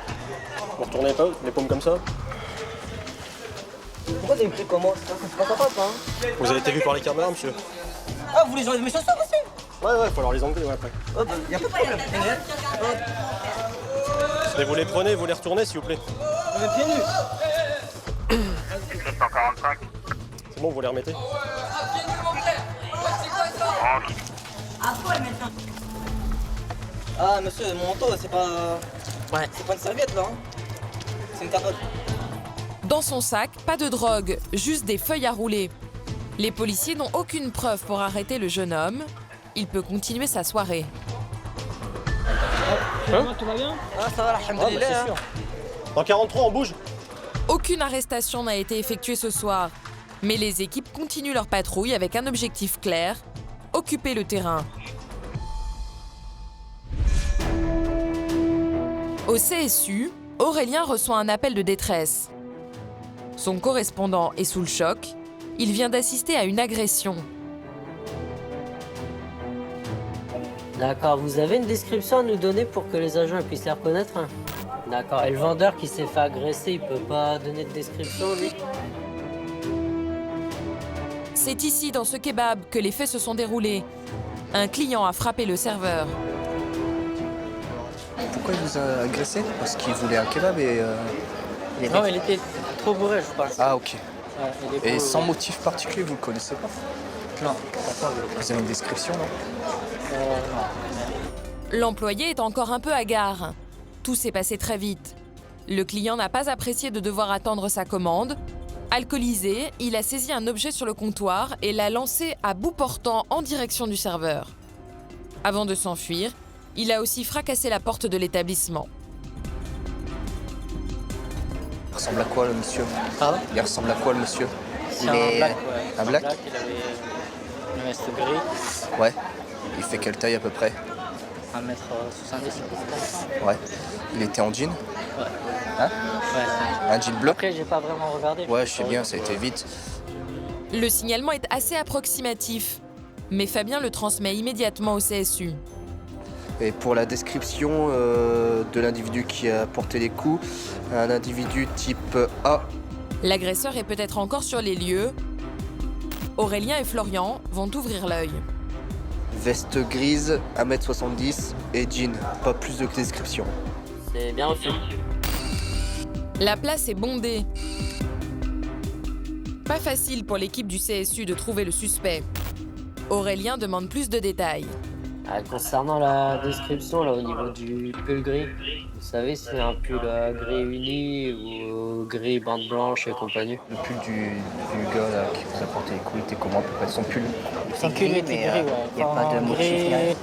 Vous retournez pas les paumes comme ça? Pourquoi t'as pris comment? C'est pas sympa, ça, hein? Vous avez été vu par les caméras, monsieur? Ah, vous voulez enlever mes chaussures aussi? Ouais, faut alors les enlever, ouais, après. Hop, y'a pas de problème. Et vous les prenez, vous les retournez, s'il vous plaît. On est pieds nus. 745. C'est bon, vous les remettez? Ah monsieur, mon manteau c'est pas... Ouais. C'est pas une serviette là, hein. C'est une capote. Dans son sac, pas de drogue, juste des feuilles à rouler. Les policiers n'ont aucune preuve pour arrêter le jeune homme. Il peut continuer sa soirée. Tout va bien? Ah ça va, alhamdoulilah. C'est sûr. Dans 43, on bouge. Aucune arrestation n'a été effectuée ce soir. Mais les équipes continuent leur patrouille avec un objectif clair, occuper le terrain. Au CSU, Aurélien reçoit un appel de détresse. Son correspondant est sous le choc. Il vient d'assister à une agression. D'accord, vous avez une description à nous donner pour que les agents puissent les reconnaître? D'accord, et le vendeur qui s'est fait agresser, il peut pas donner de description, lui? C'est ici, dans ce kebab, que les faits se sont déroulés. Un client a frappé le serveur. Pourquoi il vous a agressé? Parce qu'il voulait un kebab et... Non, il était trop bourré, je pense. Ah, ok. Ouais, et sans motif particulier, vous le connaissez pas? Non. Vous avez une description, non? L'employé est encore un peu hagard. Tout s'est passé très vite. Le client n'a pas apprécié de devoir attendre sa commande. Alcoolisé, il a saisi un objet sur le comptoir et l'a lancé à bout portant en direction du serveur. Avant de s'enfuir, il a aussi fracassé la porte de l'établissement. Il ressemble à quoi, le monsieur? Pardon? Il ressemble à quoi, le monsieur? C'est un black, ouais. Un black? Il avait une veste gris. Ouais. Il fait quelle taille à peu près? 1m70. Ouais. Il était en jean? Ouais. Hein? Ouais. Un jean bleu? Après, j'ai pas vraiment regardé. Ouais, je sais bien, ça a été vite. Le signalement est assez approximatif, mais Fabien le transmet immédiatement au CSU. Et pour la description de l'individu qui a porté les coups, un individu type A. L'agresseur est peut-être encore sur les lieux. Aurélien et Florian vont ouvrir l'œil. Veste grise, 1m70 et jean. Pas plus de description. C'est bien reçu. La place est bondée. Pas facile pour l'équipe du CSU de trouver le suspect. Aurélien demande plus de détails. Concernant la description, là, au niveau du pull gris, vous savez si c'est un pull gris uni ou gris bande blanche et compagnie? Le pull du gars là, qui vous a porté les coups, il était comment à peu près? Son pull? Son pull était gris, ouais. Il n'y a pas de motif.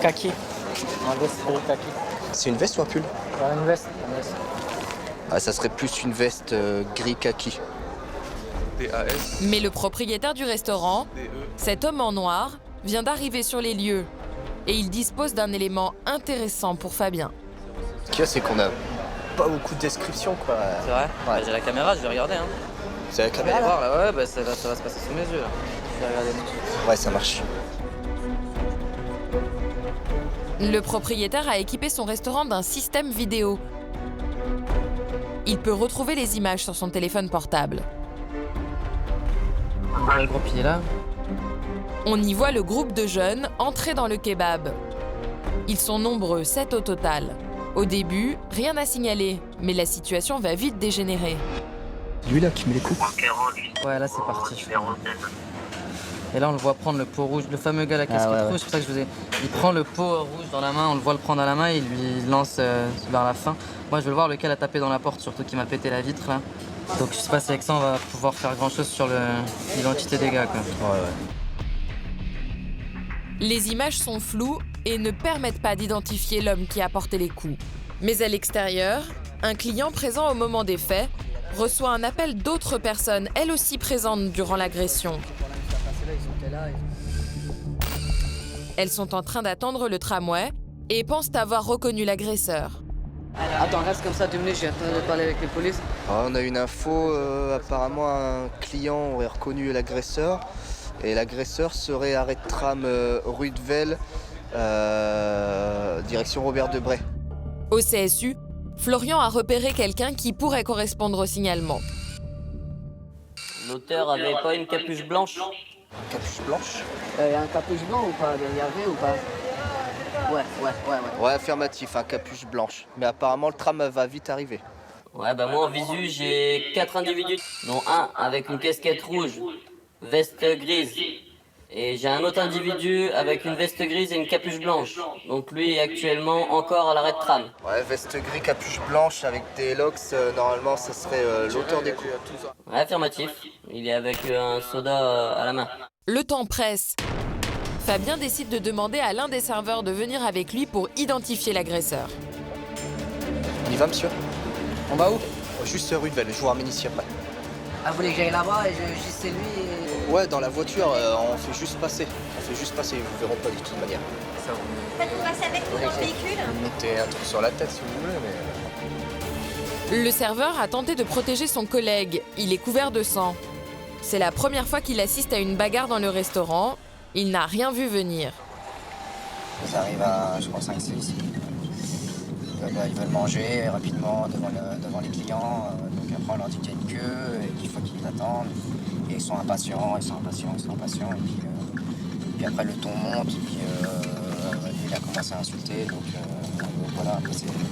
Kaki. Un veste gris kaki. C'est une veste ou un pull? Ouais, une veste. Ah, ça serait plus une veste gris kaki. Mais le propriétaire du restaurant, cet homme en noir, vient d'arriver sur les lieux. Et il dispose d'un élément intéressant pour Fabien. Ce qu'il y a, c'est qu'on a pas beaucoup de descriptions, quoi. C'est vrai? Ouais. J'ai la caméra, je vais regarder. Hein. C'est la Je vais caméra aller là? voir là, ouais, bah, ça va se passer sous mes yeux là. Je vais regarder. Ouais, ça marche. Le propriétaire a équipé son restaurant d'un système vidéo. Il peut retrouver les images sur son téléphone portable. Le groupe il est là. On y voit le groupe de jeunes entrer dans le kebab. Ils sont nombreux, 7 au total. Au début, rien à signaler, mais la situation va vite dégénérer. Lui là qui met les coups? Ouais, là c'est parti. Et là on le voit prendre le pot rouge, le fameux gars à la casquette rouge, c'est pour ça que je vous ai... Il prend le pot rouge dans la main, on le voit le prendre à la main et il lui lance vers la fin. Moi je veux voir lequel a tapé dans la porte, surtout qui m'a pété la vitre là. Donc je sais pas si avec ça on va pouvoir faire grand chose sur l'identité des gars quoi. Ouais. Les images sont floues et ne permettent pas d'identifier l'homme qui a porté les coups. Mais à l'extérieur, un client présent au moment des faits reçoit un appel d'autres personnes, elles aussi présentes durant l'agression. Elles sont en train d'attendre le tramway et pensent avoir reconnu l'agresseur. Attends, reste comme ça 2 minutes, j'ai attendu de parler avec les polices. On a une info, apparemment un client aurait reconnu l'agresseur. Et l'agresseur serait arrêt de tram rue de Velle, direction Robert Debray. Au CSU, Florian a repéré quelqu'un qui pourrait correspondre au signalement. L'auteur avait pas une capuche blanche? Capuche blanche? Un capuche blanc ou pas? Il y avait ou pas? Ouais. Ouais, affirmatif, un capuche blanche. Mais apparemment le tram va vite arriver. Ouais, bah moi en visu, j'ai 4 individus, dont un avec une casquette rouge, veste grise. Et j'ai un autre individu avec une veste grise et une capuche blanche. Donc lui est actuellement encore à l'arrêt de tram. Ouais, veste gris, capuche blanche avec des locks, normalement ça serait l'auteur des coups. Ouais, affirmatif. Il est avec un soda à la main. Le temps presse. Fabien décide de demander à l'un des serveurs de venir avec lui pour identifier l'agresseur. On y va, monsieur? On va où? Juste rue de Velle, je vous ramène ici après. Ah, vous voulez que j'aille là-bas et je dise c'est lui et... Ouais, dans la voiture, on fait juste passer. On fait juste passer, ils vous verront pas de toute manière. Ça vous... En fait, vous passez avec nous dans le véhicule? Vous mettez un truc sur la tête si vous voulez, mais... Le serveur a tenté de protéger son collègue. Il est couvert de sang. C'est la première fois qu'il assiste à une bagarre dans le restaurant. Il n'a rien vu venir. Ils arrivent à, je crois, 5-6 ici. Ils veulent manger rapidement devant les clients. Donc après, on leur dit qu'il y a une queue et qu'il faut qu'ils attendent. Et ils sont impatients. Et puis après, le ton monte. Et puis il a commencé à insulter. Donc voilà,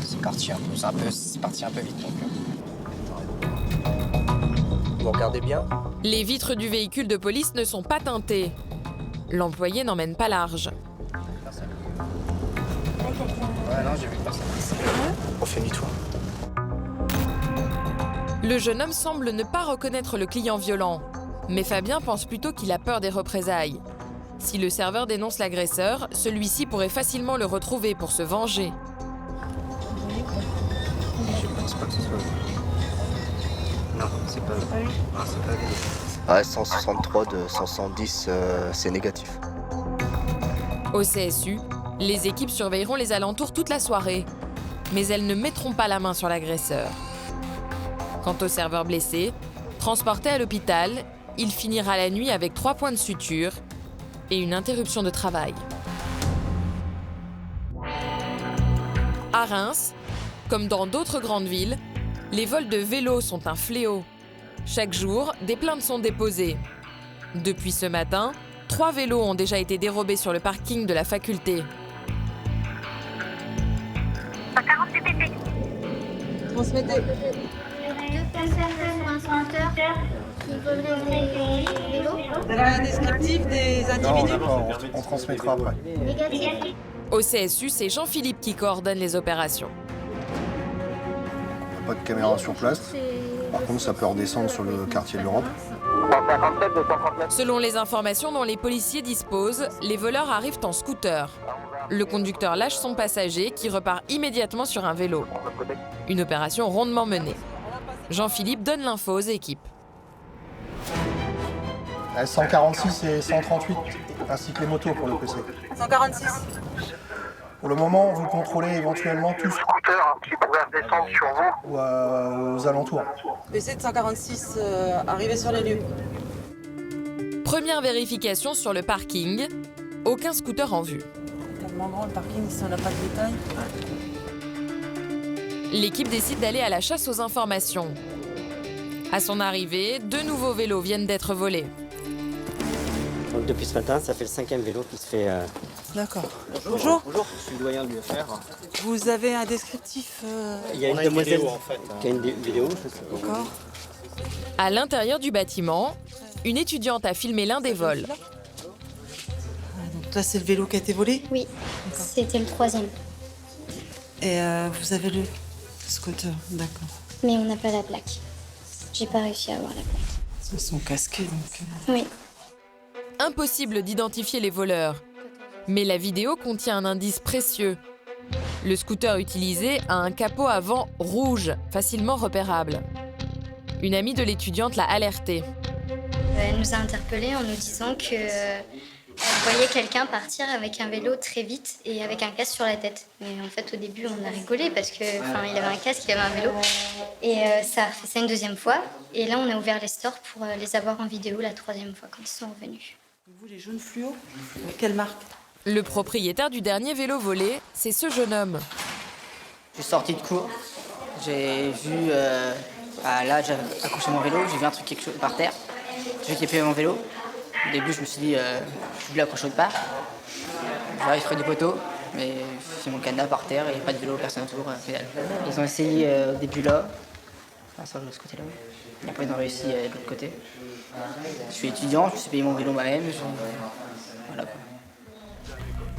c'est parti un peu. C'est parti un peu vite. Vous regardez bien? Les vitres du véhicule de police ne sont pas teintées. L'employé n'emmène pas large. Ouais, non, j'ai vu personne. On fait demi-tour. Le jeune homme semble ne pas reconnaître le client violent. Mais Fabien pense plutôt qu'il a peur des représailles. Si le serveur dénonce l'agresseur, celui-ci pourrait facilement le retrouver pour se venger. Je pense pas que ce soit lui. Non, c'est pas lui. Non, c'est pas lui. Ouais, 163 de 170, c'est négatif. Au CSU, les équipes surveilleront les alentours toute la soirée. Mais elles ne mettront pas la main sur l'agresseur. Quant au serveur blessé, transporté à l'hôpital, il finira la nuit avec 3 points de suture et une interruption de travail. À Reims, comme dans d'autres grandes villes, les vols de vélos sont un fléau. Chaque jour, des plaintes sont déposées. Depuis ce matin, 3 vélos ont déjà été dérobés sur le parking de la faculté. Transmettez. 2 personnes sur un scooter qui voleraient des vélos. Vous avez un descriptif des individus? Non, on transmettra après. Négatif. Au CSU, c'est Jean-Philippe qui coordonne les opérations. On n'a pas de caméra sur place. Par contre, ça peut redescendre sur le quartier de l'Europe. Selon les informations dont les policiers disposent, les voleurs arrivent en scooter. Le conducteur lâche son passager qui repart immédiatement sur un vélo. Une opération rondement menée. Jean-Philippe donne l'info aux équipes. 146 et 138, ainsi que les motos pour le PC. 146. Pour le moment, vous contrôlez éventuellement tout scooter qui pourrait redescendre sur vous ou aux alentours. PC de 146, arrivé sur les lieux. Première vérification sur le parking. Aucun scooter en vue. Tellement grand le parking, si on n'a pas de détails. L'équipe décide d'aller à la chasse aux informations. À son arrivée, 2 nouveaux vélos viennent d'être volés. Donc depuis ce matin, ça fait le 5e vélo qui se fait... D'accord. Bonjour. Bonjour, je suis le doyen de l'UFR. Vous avez un descriptif Il y a une demoiselle qui a une vidéo. D'accord. À l'intérieur du bâtiment, une étudiante a filmé l'un des vols. Donc là, c'est le vélo qui a été volé? Oui, c'était le 3e. Et vous avez le scooter, d'accord. Mais on n'a pas la plaque. J'ai pas réussi à avoir la plaque. Ils sont casqués, donc... Oui. Impossible d'identifier les voleurs. Mais la vidéo contient un indice précieux. Le scooter utilisé a un capot avant rouge, facilement repérable. Une amie de l'étudiante l'a alertée. Elle nous a interpellés en nous disant que elle voyait quelqu'un partir avec un vélo très vite et avec un casque sur la tête. Mais en fait, au début, on a rigolé parce que, il avait un casque, il avait un vélo. Et ça a fait ça une 2e fois. Et là, on a ouvert les stores pour les avoir en vidéo la 3e fois quand ils sont revenus. Vous, les jaunes fluo? Quelle marque? Le propriétaire du dernier vélo volé, c'est ce jeune homme. Je suis sorti de cours. J'ai vu... là, j'ai accroché mon vélo, j'ai vu un truc quelque chose par terre. J'ai vu qu'il y avait mon vélo. Au début, je me suis dit, je voulais accrocher autre part. J'arrive près du poteau, mais c'est mon cadenas par terre et pas de vélo, personne autour, pédale. Ils ont essayé au début là, Ah, ça, de ce côté-là, oui. Après, ils ont réussi de l'autre côté. Je suis étudiant, je me suis payé mon vélo moi-même. Voilà.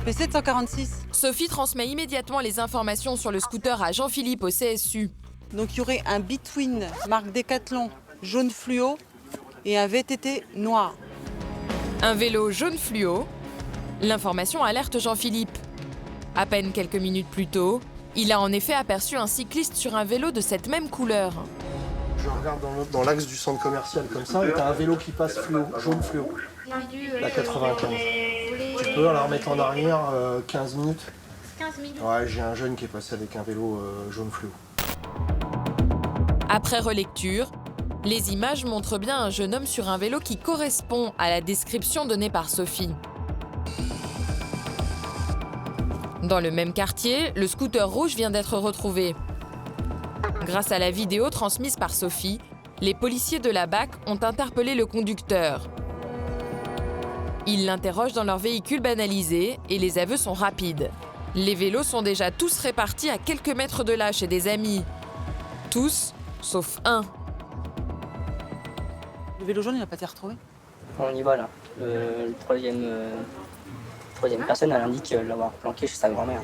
P746. Sophie transmet immédiatement les informations sur le scooter à Jean-Philippe au CSU. Donc il y aurait un Between marque Decathlon jaune fluo et un VTT noir. Un vélo jaune fluo. L'information alerte Jean-Philippe. À peine quelques minutes plus tôt, il a en effet aperçu un cycliste sur un vélo de cette même couleur. Je regarde dans l'axe du centre commercial comme ça, et t'as un vélo qui passe fluo, jaune fluo. La 95. Tu peux la remettre en arrière 15 minutes. 15 minutes. Ouais, j'ai un jeune qui est passé avec un vélo jaune fluo. Après relecture, les images montrent bien un jeune homme sur un vélo qui correspond à la description donnée par Sophie. Dans le même quartier, le scooter rouge vient d'être retrouvé. Grâce à la vidéo transmise par Sophie, les policiers de la BAC ont interpellé le conducteur. Ils l'interrogent dans leur véhicule banalisé et les aveux sont rapides. Les vélos sont déjà tous répartis à quelques mètres de là chez des amis. Tous, sauf un. Le vélo jaune, il n'a pas été retrouvé? On y va là. Le troisième personne, elle indique l'avoir planqué chez sa grand-mère.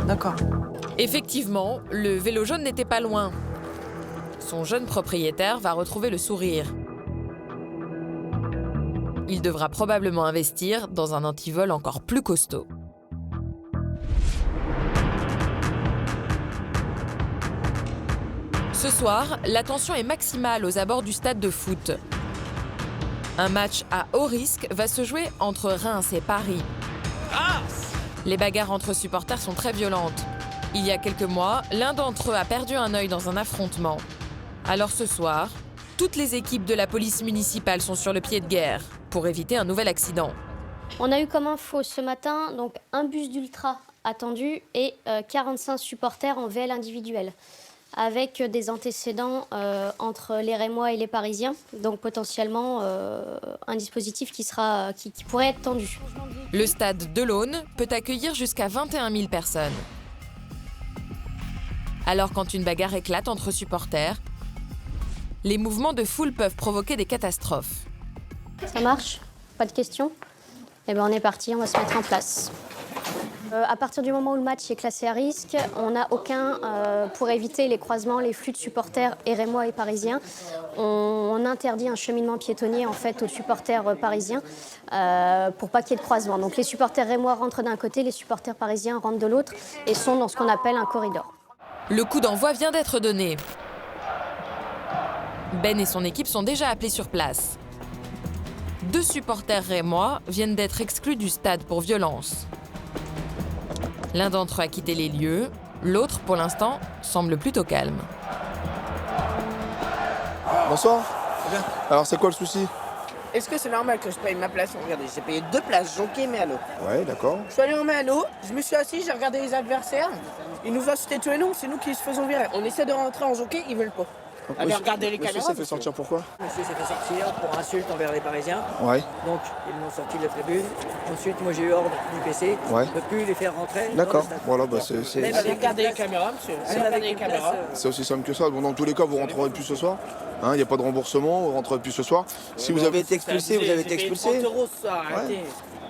D'accord. Effectivement, le vélo jaune n'était pas loin. Son jeune propriétaire va retrouver le sourire. Il devra probablement investir dans un antivol encore plus costaud. Ce soir, la tension est maximale aux abords du stade de foot. Un match à haut risque va se jouer entre Reims et Paris. Les bagarres entre supporters sont très violentes. Il y a quelques mois, l'un d'entre eux a perdu un œil dans un affrontement. Alors ce soir, toutes les équipes de la police municipale sont sur le pied de guerre pour éviter un nouvel accident. On a eu comme info ce matin donc un bus d'ultra attendu et 45 supporters en VL individuel, avec des antécédents entre les Rémois et les Parisiens, donc potentiellement un dispositif qui pourrait être tendu. Le stade de l'Aune peut accueillir jusqu'à 21 000 personnes. Alors quand une bagarre éclate entre supporters, les mouvements de foule peuvent provoquer des catastrophes. Ça marche? Pas de questions? Eh bien on est parti, on va se mettre en place. À partir du moment où le match est classé à risque, on n'a aucun, pour éviter les croisements, les flux de supporters et rémois et parisiens, on interdit un cheminement piétonnier en fait aux supporters parisiens pour pas qu'il y ait de croisement. Donc les supporters rémois rentrent d'un côté, les supporters parisiens rentrent de l'autre et sont dans ce qu'on appelle un corridor. Le coup d'envoi vient d'être donné. Ben et son équipe sont déjà appelés sur place. 2 supporters rémois viennent d'être exclus du stade pour violence. L'un d'entre eux a quitté les lieux, l'autre, pour l'instant, semble plutôt calme. Bonsoir. Alors, c'est quoi le souci? Est-ce que c'est normal que je paye ma place? Regardez, j'ai payé 2 places, jockey et méalo. Ouais, d'accord. Je suis allé en méalo, je me suis assis, j'ai regardé les adversaires. Ils nous ont cités tous les noms, c'est nous qui se faisons virer. On essaie de rentrer en jockey, ils veulent pas. Allez, regardez les caméras. Monsieur s'est fait sortir pourquoi? Monsieur s'est fait sortir pour insulte envers les Parisiens. Ouais. Donc, ils m'ont sorti de la tribune. Ensuite, moi, j'ai eu ordre du PC. Ouais. Je ne peux plus les faire rentrer. D'accord. Voilà, bah Allez, regardez les caméras, monsieur. Allez, regardez les caméras. C'est aussi simple que ça. Bon, dans tous les cas, vous rentrerez plus ce soir. Il n'y a pas de remboursement, vous rentrerez plus ce soir. Si vous avez été expulsé, vous avez été expulsé. 30 € ça, arrêtez.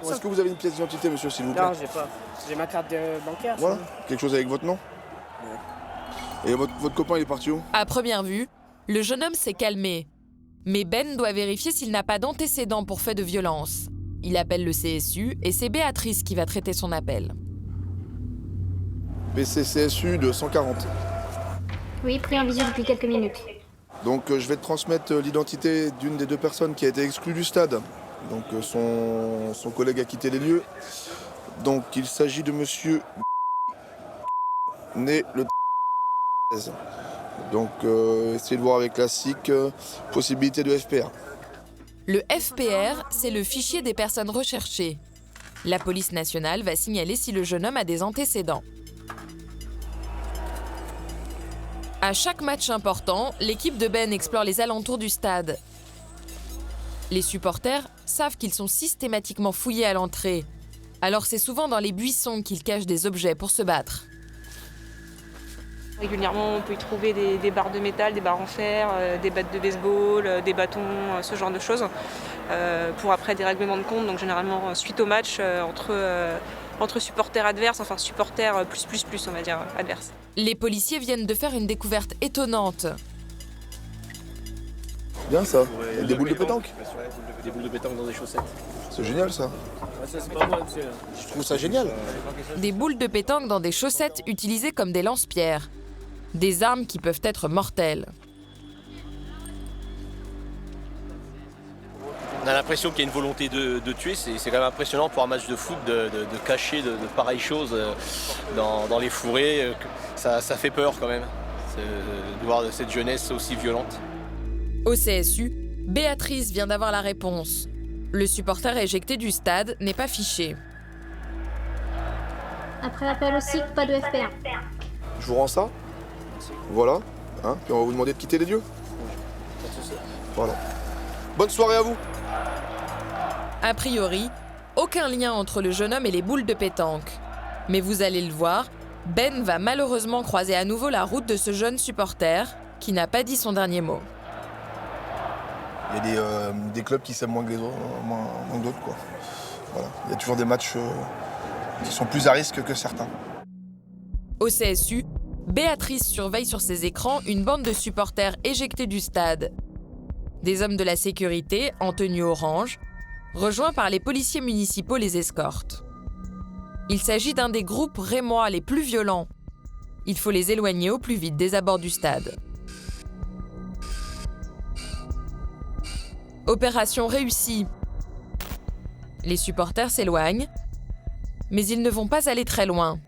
Ouais. Est-ce que vous avez une pièce d'identité, monsieur, s'il vous plaît? Non, j'ai pas. J'ai ma carte bancaire. Voilà. Quelque chose avec votre nom? Ouais. Et votre copain, il est parti où? À première vue, le jeune homme s'est calmé. Mais Ben doit vérifier s'il n'a pas d'antécédent pour fait de violence. Il appelle le CSU et c'est Béatrice qui va traiter son appel. PCCSU de 140. Oui, pris en visio depuis quelques minutes. Donc je vais te transmettre l'identité d'une des 2 personnes qui a été exclue du stade. Donc son collègue a quitté les lieux. Donc il s'agit de monsieur né le 16. Donc essayez de voir avec la SIC, possibilité de FPR. Le FPR, c'est le fichier des personnes recherchées. La police nationale va signaler si le jeune homme a des antécédents. À chaque match important, l'équipe de Ben explore les alentours du stade. Les supporters savent qu'ils sont systématiquement fouillés à l'entrée. Alors c'est souvent dans les buissons qu'ils cachent des objets pour se battre. Régulièrement, on peut y trouver des barres de métal, des barres en fer, des battes de baseball, des bâtons, ce genre de choses, pour après des règlements de compte, donc généralement suite au match entre supporters adverses, enfin supporters plus on va dire, adverses. Les policiers viennent de faire une découverte étonnante. Bien ça, avec des boules de pétanque. Des boules de pétanque dans des chaussettes. C'est génial ça. Ça c'est pas moi, monsieur. Je trouve ça génial. Des boules de pétanque dans des chaussettes utilisées comme des lance-pierres. Des armes qui peuvent être mortelles. On a l'impression qu'il y a une volonté de tuer. C'est quand même impressionnant pour un match de foot de cacher de pareilles choses dans les fourrés. Ça fait peur quand même de voir cette jeunesse aussi violente. Au CSU, Béatrice vient d'avoir la réponse. Le supporter éjecté du stade n'est pas fiché. Après appel au SIC, pas de FPR. Je vous rends ça. Voilà. Hein, puis on va vous demander de quitter les lieux. Voilà. Bonne soirée à vous. A priori, aucun lien entre le jeune homme et les boules de pétanque. Mais vous allez le voir, Ben va malheureusement croiser à nouveau la route de ce jeune supporter qui n'a pas dit son dernier mot. Il y a des clubs qui s'aiment moins que les autres, moins que d'autres, quoi. Voilà. Il y a toujours des matchs qui sont plus à risque que certains. Au CSU, Béatrice surveille sur ses écrans une bande de supporters éjectés du stade. Des hommes de la sécurité, en tenue orange, rejoints par les policiers municipaux, les escortent. Il s'agit d'un des groupes rémois les plus violents. Il faut les éloigner au plus vite des abords du stade. Opération réussie. Les supporters s'éloignent, mais ils ne vont pas aller très loin.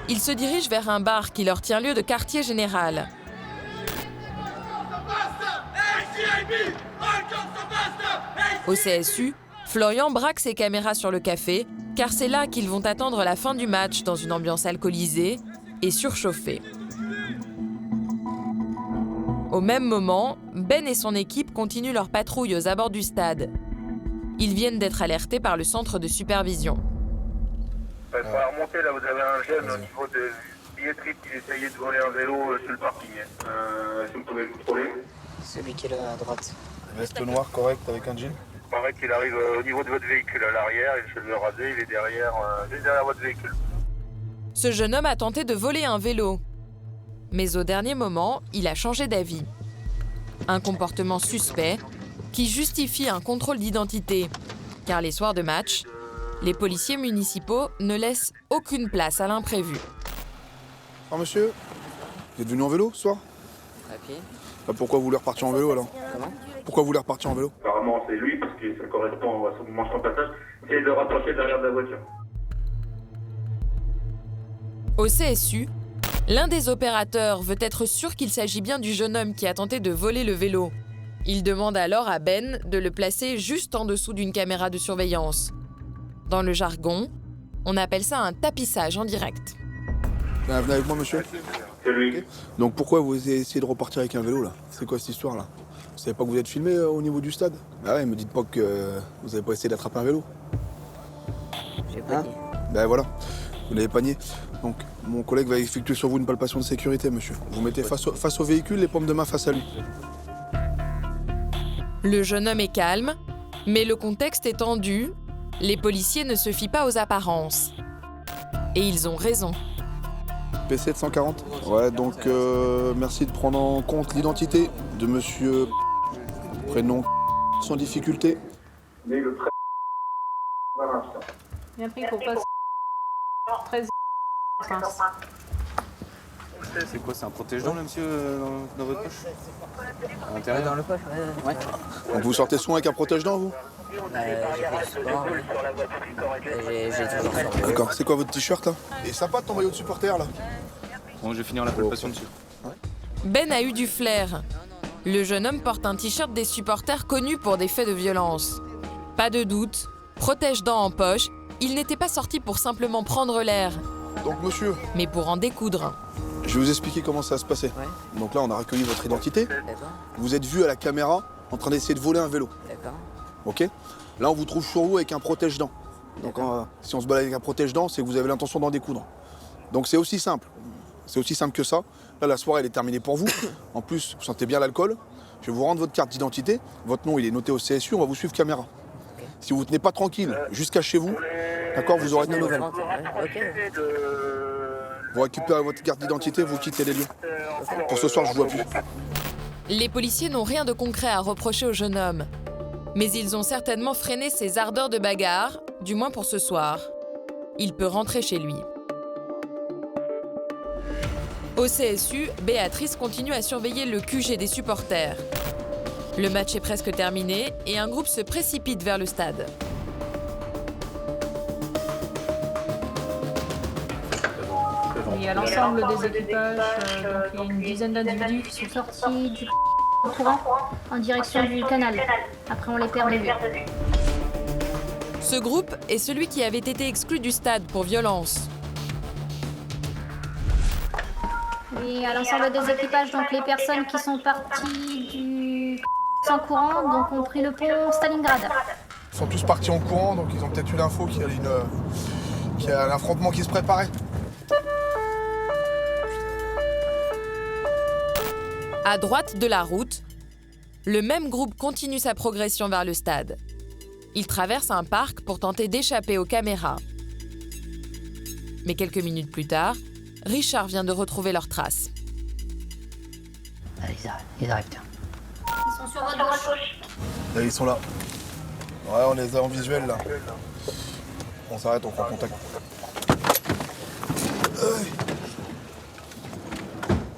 Ils se dirigent vers un bar qui leur tient lieu de quartier général. Au CSU, Florian braque ses caméras sur le café, car c'est là qu'ils vont attendre la fin du match dans une ambiance alcoolisée et surchauffée. Au même moment, Ben et son équipe continuent leur patrouille aux abords du stade. Ils viennent d'être alertés par le centre de supervision. Pour la remontée, là, vous avez un jeune au niveau de billetterie qui essayait de voler un vélo sur le parking. Est-ce que vous pouvez le contrôler? Celui qui est là à droite. Veste noire correcte avec un jean. Il paraît qu'il arrive au niveau de votre véhicule à l'arrière, il se le rasé, il est derrière votre véhicule. Ce jeune homme a tenté de voler un vélo. Mais au dernier moment, il a changé d'avis. Un comportement suspect qui justifie un contrôle d'identité. Car les soirs de match, les policiers municipaux ne laissent aucune place à l'imprévu. Ah monsieur, vous êtes venu en vélo ce soir? À pied. Pourquoi vous voulez repartir en vélo alors? Comment? Pourquoi vous voulez repartir en vélo? Apparemment c'est lui, parce que ça correspond à son manche en passage, c'est de rapprocher derrière de la voiture. Au CSU, l'un des opérateurs veut être sûr qu'il s'agit bien du jeune homme qui a tenté de voler le vélo. Il demande alors à Ben de le placer juste en dessous d'une caméra de surveillance. Dans le jargon, on appelle ça un tapissage en direct. Venez avec moi monsieur. C'est lui. Okay. Donc pourquoi vous essayez de repartir avec un vélo là? C'est quoi cette histoire là? Vous savez pas que vous êtes filmé au niveau du stade? Ah ouais, me dites pas que vous avez pas essayé d'attraper un vélo. J'ai pas dit. Ben voilà, vous l'avez pas nié. Donc mon collègue va effectuer sur vous une palpation de sécurité monsieur. Vous mettez face au véhicule, les paumes de main face à lui. Le jeune homme est calme, mais le contexte est tendu. Les policiers ne se fient pas aux apparences. Et ils ont raison. PC de 140. Ouais, donc merci de prendre en compte l'identité de monsieur prénom sans difficulté. Mais le prêt. Bien pris pour pas 13. C'est quoi, c'est un protège-dents là monsieur dans votre poche? À l'intérieur? Dans le poche, ouais. Donc vous sortez souvent avec un protège-dents vous? J'ai toujours sorti. D'accord, c'est quoi votre t-shirt là? Et sympa ton maillot de supporter là. Bon, je vais finir la palpation dessus. Ben a eu du flair. Le jeune homme porte un t-shirt des supporters connus pour des faits de violence. Pas de doute, protège-dents en poche, il n'était pas sorti pour simplement prendre l'air. Donc monsieur, mais pour en découdre. Je vais vous expliquer comment ça va se passer. Ouais. Donc là, on a recueilli votre identité. D'accord. Vous êtes vu à la caméra en train d'essayer de voler un vélo. D'accord. Ok? Là, on vous trouve sur vous avec un protège-dents. Donc si on se balade avec un protège-dents, c'est que vous avez l'intention d'en découdre. Donc c'est aussi simple. C'est aussi simple que ça. Là, la soirée, elle est terminée pour vous. En plus, vous sentez bien l'alcool. Je vais vous rendre votre carte d'identité. Votre nom, il est noté au CSU. On va vous suivre caméra. Si vous ne tenez pas tranquille jusqu'à chez vous, d'accord, vous aurez de nos nouvelles. Vous récupérez votre carte d'identité, vous quittez les lieux. Pour ce soir, je ne vous vois plus. Les policiers n'ont rien de concret à reprocher au jeune homme. Mais ils ont certainement freiné ses ardeurs de bagarre, du moins pour ce soir. Il peut rentrer chez lui. Au CSU, Béatrice continue à surveiller le QG des supporters. Le match est presque terminé et un groupe se précipite vers le stade. Et à l'ensemble des équipages, donc il y a une dizaine d'individus qui sont sortis du courant en direction du canal. Après, on les perd de vue. Ce groupe est celui qui avait été exclu du stade pour violence. Et à l'ensemble des équipages, donc les personnes qui sont parties du en courant, donc ont pris le pont Stalingrad. Ils sont tous partis en courant, donc ils ont peut-être eu l'info qu'il y a un affrontement qui se préparait. À droite de la route, le même groupe continue sa progression vers le stade. Il traverse un parc pour tenter d'échapper aux caméras. Mais quelques minutes plus tard, Richard vient de retrouver leurs traces. Allez, ils arrivent, tiens. Ils sont sur votre gauche. Là, ils sont là. Ouais, on les a en visuel là. On s'arrête, on prend contact.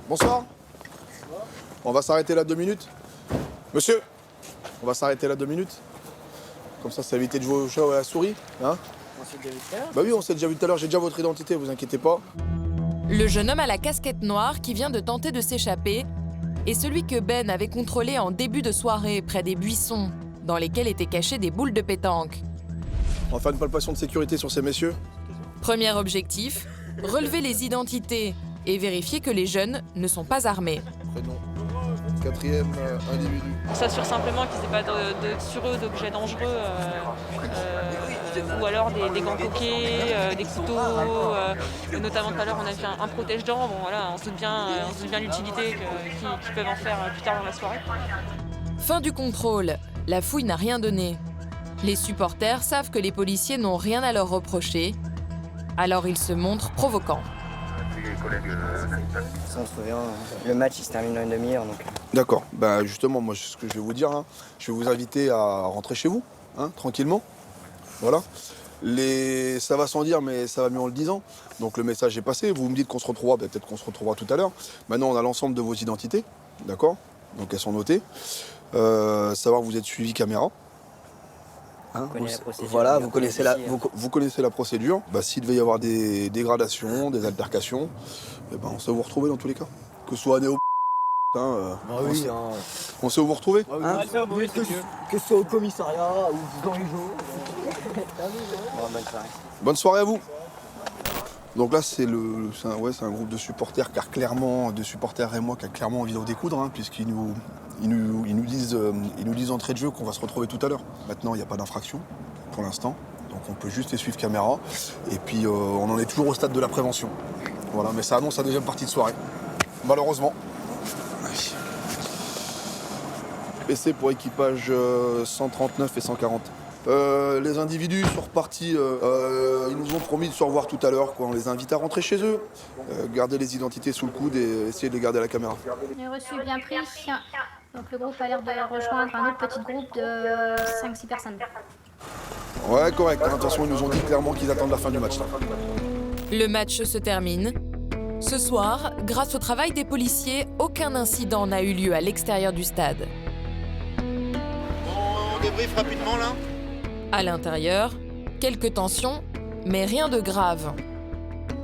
Bonsoir. On va s'arrêter là 2 minutes. Monsieur, on va s'arrêter là 2 minutes. Comme ça évite de jouer au chat ou à la souris. Hein? On s'est déjà vu tout à l'heure? Bah oui, on s'est déjà vu tout à l'heure. J'ai déjà votre identité, vous inquiétez pas. Le jeune homme à la casquette noire qui vient de tenter de s'échapper est celui que Ben avait contrôlé en début de soirée près des buissons, dans lesquels étaient cachées des boules de pétanque. On va faire une palpation de sécurité sur ces messieurs. Premier objectif, relever les identités et vérifier que les jeunes ne sont pas armés. Prénom. 4e individu. On s'assure simplement qu'ils n'aient pas sur eux d'objets dangereux, ou alors des gants coquets, des couteaux, notamment tout à l'heure on a vu un protège-dents, bon voilà, on se doute bien l'utilité qu'ils peuvent en faire plus tard dans la soirée. Fin du contrôle, la fouille n'a rien donné. Les supporters savent que les policiers n'ont rien à leur reprocher, alors ils se montrent provoquants. Ça, on se souvient, le match il se termine dans une demi-heure. Donc... D'accord, bah justement, moi ce que je vais vous dire, hein, je vais vous inviter à rentrer chez vous, hein, tranquillement. Voilà. Ça va sans dire, mais ça va mieux en le disant. Donc le message est passé, vous me dites qu'on se retrouvera, bah, peut-être qu'on se retrouvera tout à l'heure. Maintenant on a l'ensemble de vos identités, d'accord? Donc elles sont notées. Savoir que vous êtes suivi caméra. Hein, voilà, vous connaissez la procédure. Bah, s'il devait y avoir des dégradations, des altercations, eh ben, on sait où vous retrouver dans tous les cas. Que ce soit à Néo, on sait où vous retrouver. Que ce soit au commissariat ou dans les jours. Bonne soirée à vous. Donc là, c'est un groupe de supporters qui a clairement, de supporters rémois qui a clairement envie d'en découdre, hein, puisqu'ils nous disent entrée de jeu qu'on va se retrouver tout à l'heure. Maintenant, il n'y a pas d'infraction pour l'instant, donc on peut juste les suivre caméra. Et puis, on en est toujours au stade de la prévention. Voilà, mais ça annonce la deuxième partie de soirée, malheureusement. PC pour équipage 139 et 140. Les individus sont repartis, ils nous ont promis de se revoir tout à l'heure. On les invite à rentrer chez eux, garder les identités sous le coude et essayer de les garder à la caméra. J'ai reçu bien pris. Donc le groupe a l'air de rejoindre un autre petit groupe de 5-6 personnes. Ouais, correct. De toute façon, ils nous ont dit clairement qu'ils attendent la fin du match. Là. Le match se termine. Ce soir, grâce au travail des policiers, aucun incident n'a eu lieu à l'extérieur du stade. On débriefe rapidement là. À l'intérieur, quelques tensions, mais rien de grave.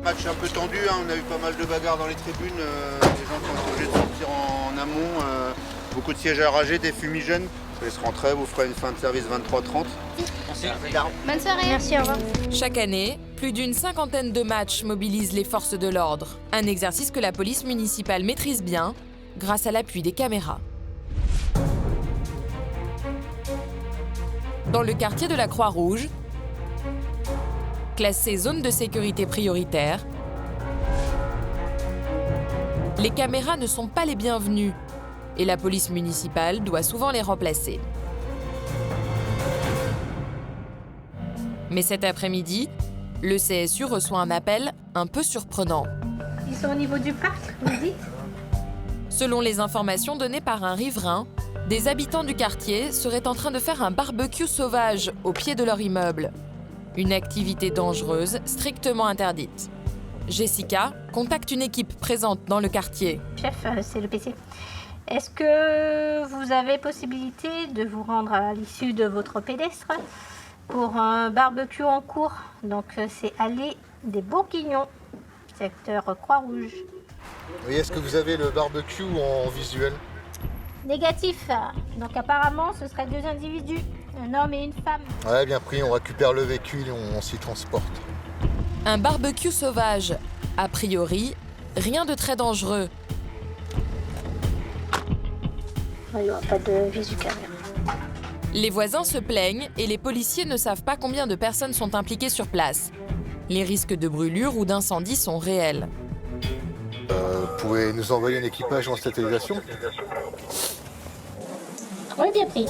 Match un peu tendu, hein. On a eu pas mal de bagarres dans les tribunes, des gens qui sont obligés de sortir en amont, beaucoup de sièges à rager, des fumigènes. Je laisse rentrer, vous ferez une fin de service 23h30. Merci. Bonne soirée. Merci, au revoir. Chaque année, plus d'une 50aine de matchs mobilisent les forces de l'ordre. Un exercice que la police municipale maîtrise bien, grâce à l'appui des caméras. Dans le quartier de la Croix-Rouge, Classées zone de sécurité prioritaire, les caméras ne sont pas les bienvenues et la police municipale doit souvent les remplacer. Mais cet après-midi, le CSU reçoit un appel un peu surprenant. Ils sont au niveau du parc, vous dites? Selon les informations données par un riverain, des habitants du quartier seraient en train de faire un barbecue sauvage au pied de leur immeuble. Une activité dangereuse, strictement interdite. Jessica contacte une équipe présente dans le quartier. Chef, c'est le PC. Est-ce que vous avez possibilité de vous rendre à l'issue de votre pédestre pour un barbecue en cours? Donc c'est allée des Bourguignons, secteur Croix-Rouge. Oui, est-ce que vous avez le barbecue en visuel? Négatif. Donc apparemment ce seraient 2 individus, un homme et une femme. Ouais, bien pris, on récupère le véhicule et on s'y transporte. Un barbecue sauvage. A priori, rien de très dangereux. Il n'y aura pas de visu caméra. Les voisins se plaignent et les policiers ne savent pas combien de personnes sont impliquées sur place. Les risques de brûlure ou d'incendie sont réels. Vous pouvez nous envoyer un équipage en stabilisation? Oui, bien pris.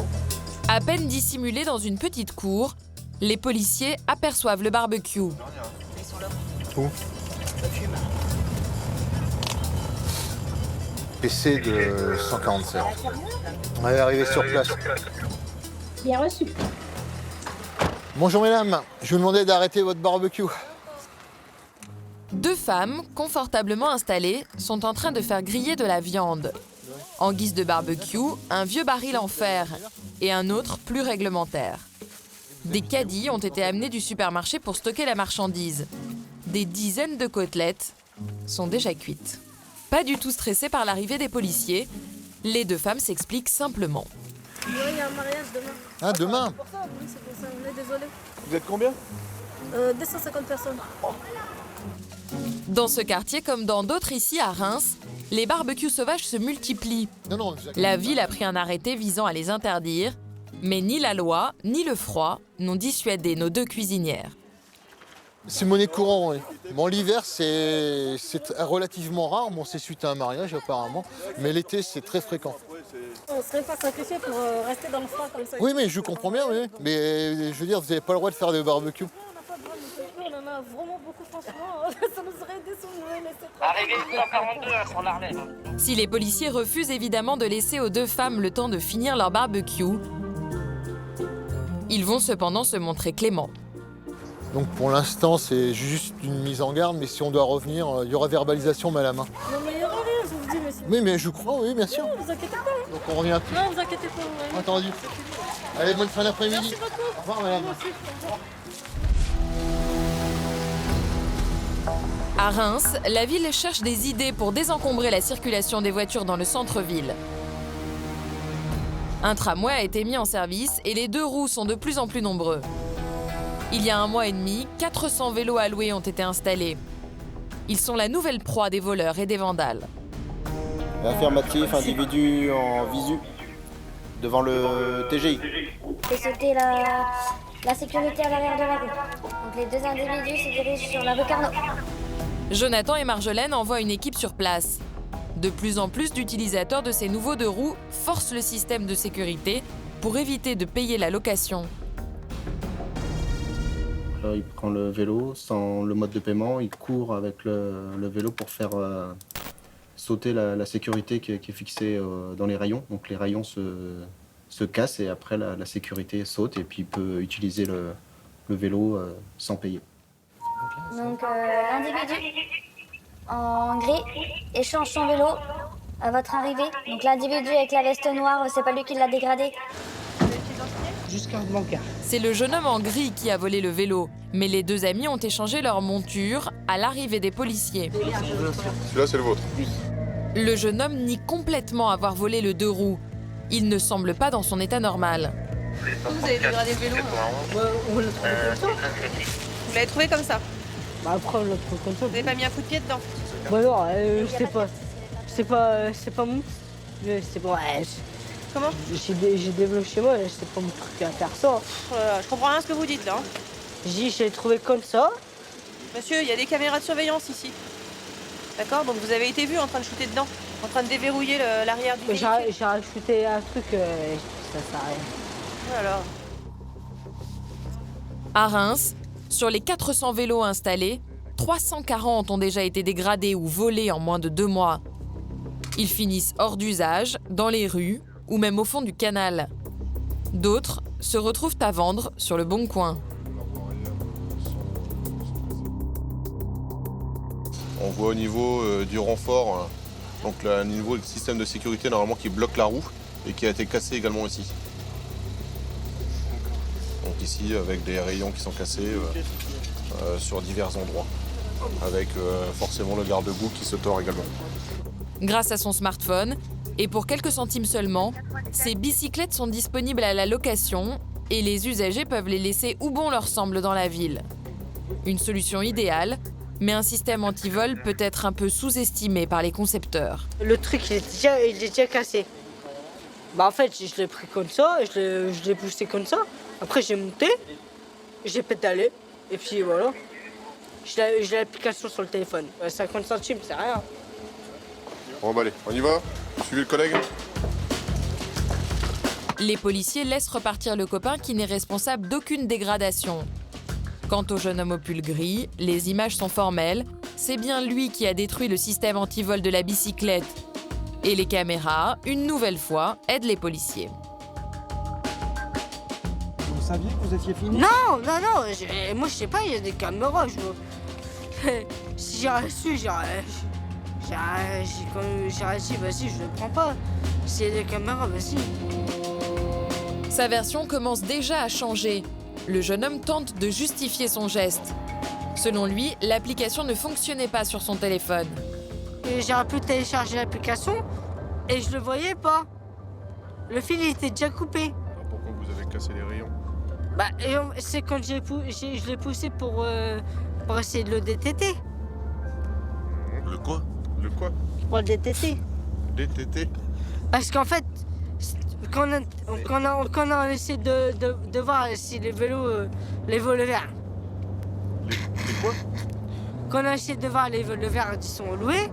À peine dissimulés dans une petite cour, les policiers aperçoivent le barbecue. Où? PC de 147. On est arrivé sur place. Bien reçu. Bonjour mesdames, je vous demandais d'arrêter votre barbecue. 2 femmes, confortablement installées, sont en train de faire griller de la viande. En guise de barbecue, un vieux baril en fer et un autre plus réglementaire. Des caddies ont été amenés du supermarché pour stocker la marchandise. Des dizaines de côtelettes sont déjà cuites. Pas du tout stressées par l'arrivée des policiers, les 2 femmes s'expliquent simplement. Oui, il y a un mariage demain. Ah, demain? C'est pour ça, oui, c'est pour ça, on est désolé. Vous êtes combien? 250 personnes. Dans ce quartier, comme dans d'autres ici à Reims, les barbecues sauvages se multiplient. La ville a pris un arrêté visant à les interdire, mais ni la loi, ni le froid n'ont dissuadé nos 2 cuisinières. C'est monnaie courante, oui. Bon, l'hiver, c'est relativement rare. Bon, c'est suite à un mariage, apparemment. Mais l'été, c'est très fréquent. On ne serait pas sacrifié pour rester dans le froid comme ça. Oui, mais je comprends bien, oui. Mais je veux dire, vous n'avez pas le droit de faire des barbecues. On n'a pas le droit de faire. On en a vraiment beaucoup, franchement. Ça nous aurait aidé si on nous avait laissé. Arrivé 142 sur l'Arlène. Si les policiers refusent évidemment de laisser aux 2 femmes le temps de finir leur barbecue, ils vont cependant se montrer cléments. Donc pour l'instant, c'est juste une mise en garde, mais si on doit revenir, il y aura verbalisation main à la main. Non, mais il n'y aura rien, je vous dis, monsieur. Oui, mais je crois, oui, bien sûr. Non, vous inquiétez pas. Donc on revient plus. Non, vous inquiétez pas. Ouais. Entendu. Allez, bonne fin d'après-midi. Merci beaucoup. Au revoir, madame. Merci. Au revoir. À Reims, la ville cherche des idées pour désencombrer la circulation des voitures dans le centre-ville. Un tramway a été mis en service et les 2 roues sont de plus en plus nombreux. Il y a 1 mois et demi, 400 vélos à louer ont été installés. Ils sont la nouvelle proie des voleurs et des vandales. Affirmatif, individu en visu, devant le TGI. Et c'était la sécurité à l'arrière de la rue. Donc les 2 individus se dirigent sur la rue Carnot. Jonathan et Marjolaine envoient une équipe sur place. De plus en plus d'utilisateurs de ces nouveaux 2 roues forcent le système de sécurité pour éviter de payer la location. Il prend le vélo sans le mode de paiement, il court avec le vélo pour faire sauter la sécurité qui est fixée dans les rayons. Donc les rayons se cassent et après la sécurité saute et puis il peut utiliser le vélo sans payer. Donc l'individu en gris échange son vélo à votre arrivée. Donc l'individu avec la veste noire, c'est pas lui qui l'a dégradé. Jusqu'à bancaire. C'est le jeune homme en gris qui a volé le vélo, mais les 2 amis ont échangé leur monture à l'arrivée des policiers. Celui-là, c'est le vôtre. Le jeune homme nie complètement avoir volé le 2 roues. Il ne semble pas dans son état normal. Vous avez dégradé le vélo? On l'a trouvé comme ça. Vous l'avez trouvé comme ça? Bah après, on l'a trouvé comme ça. Vous n'avez pas mis un coup de pied dedans? Bah non, c'est pas mon. C'est bon, ouais. Comment? J'ai développé chez moi, c'est pas mon truc à faire ça. Je comprends rien ce que vous dites là. Je l'ai trouvé comme ça. Monsieur, il y a des caméras de surveillance ici. D'accord? Donc vous avez été vu en train de shooter dedans, en train de déverrouiller l'arrière du véhicule. J'ai rajouté un truc, ça sert à rien. Voilà. À Reims, sur les 400 vélos installés, 340 ont déjà été dégradés ou volés en moins de 2 mois. Ils finissent hors d'usage, dans les rues ou même au fond du canal. D'autres se retrouvent à vendre sur le Bon Coin. On voit au niveau du renfort, donc là, au niveau du système de sécurité normalement qui bloque la roue et qui a été cassé également ici. Donc ici avec des rayons qui sont cassés sur divers endroits, avec forcément le garde-boue qui se tord également. Grâce à son smartphone, et pour quelques centimes seulement, ces bicyclettes sont disponibles à la location et les usagers peuvent les laisser où bon leur semble dans la ville. Une solution idéale, mais un système anti-vol peut être un peu sous-estimé par les concepteurs. Le truc, il est déjà cassé. Bah en fait, je l'ai pris comme ça, je l'ai poussé comme ça. Après, j'ai monté, j'ai pédalé, et puis voilà. J'ai l'application sur le téléphone. 50 centimes, c'est rien. Bon bah allez, on y va? Suivez le collègue. Les policiers laissent repartir le copain qui n'est responsable d'aucune dégradation. Quant au jeune homme au pull gris, les images sont formelles. C'est bien lui qui a détruit le système anti-vol de la bicyclette. Et les caméras, une nouvelle fois, aident les policiers. Vous saviez que vous étiez fini? Non, moi je sais pas, il y a des caméras. Si j'aurais su, j'aurais dit, vas-y, je le prends pas. S'il y a des caméras, vas-y. Sa version commence déjà à changer. Le jeune homme tente de justifier son geste. Selon lui, l'application ne fonctionnait pas sur son téléphone. J'aurais pu télécharger l'application et je le voyais pas. Le fil il était déjà coupé. Pourquoi vous avez cassé les rayons? Bah, c'est quand je l'ai poussé pour essayer de le DTT. Le quoi? Le quoi? Pour le DTT. DTT? Parce qu'en fait, quand on a essayé de voir si les vélos, les vélos verts. Les quoi? Quand on a essayé de voir les vélos verts qui sont loués.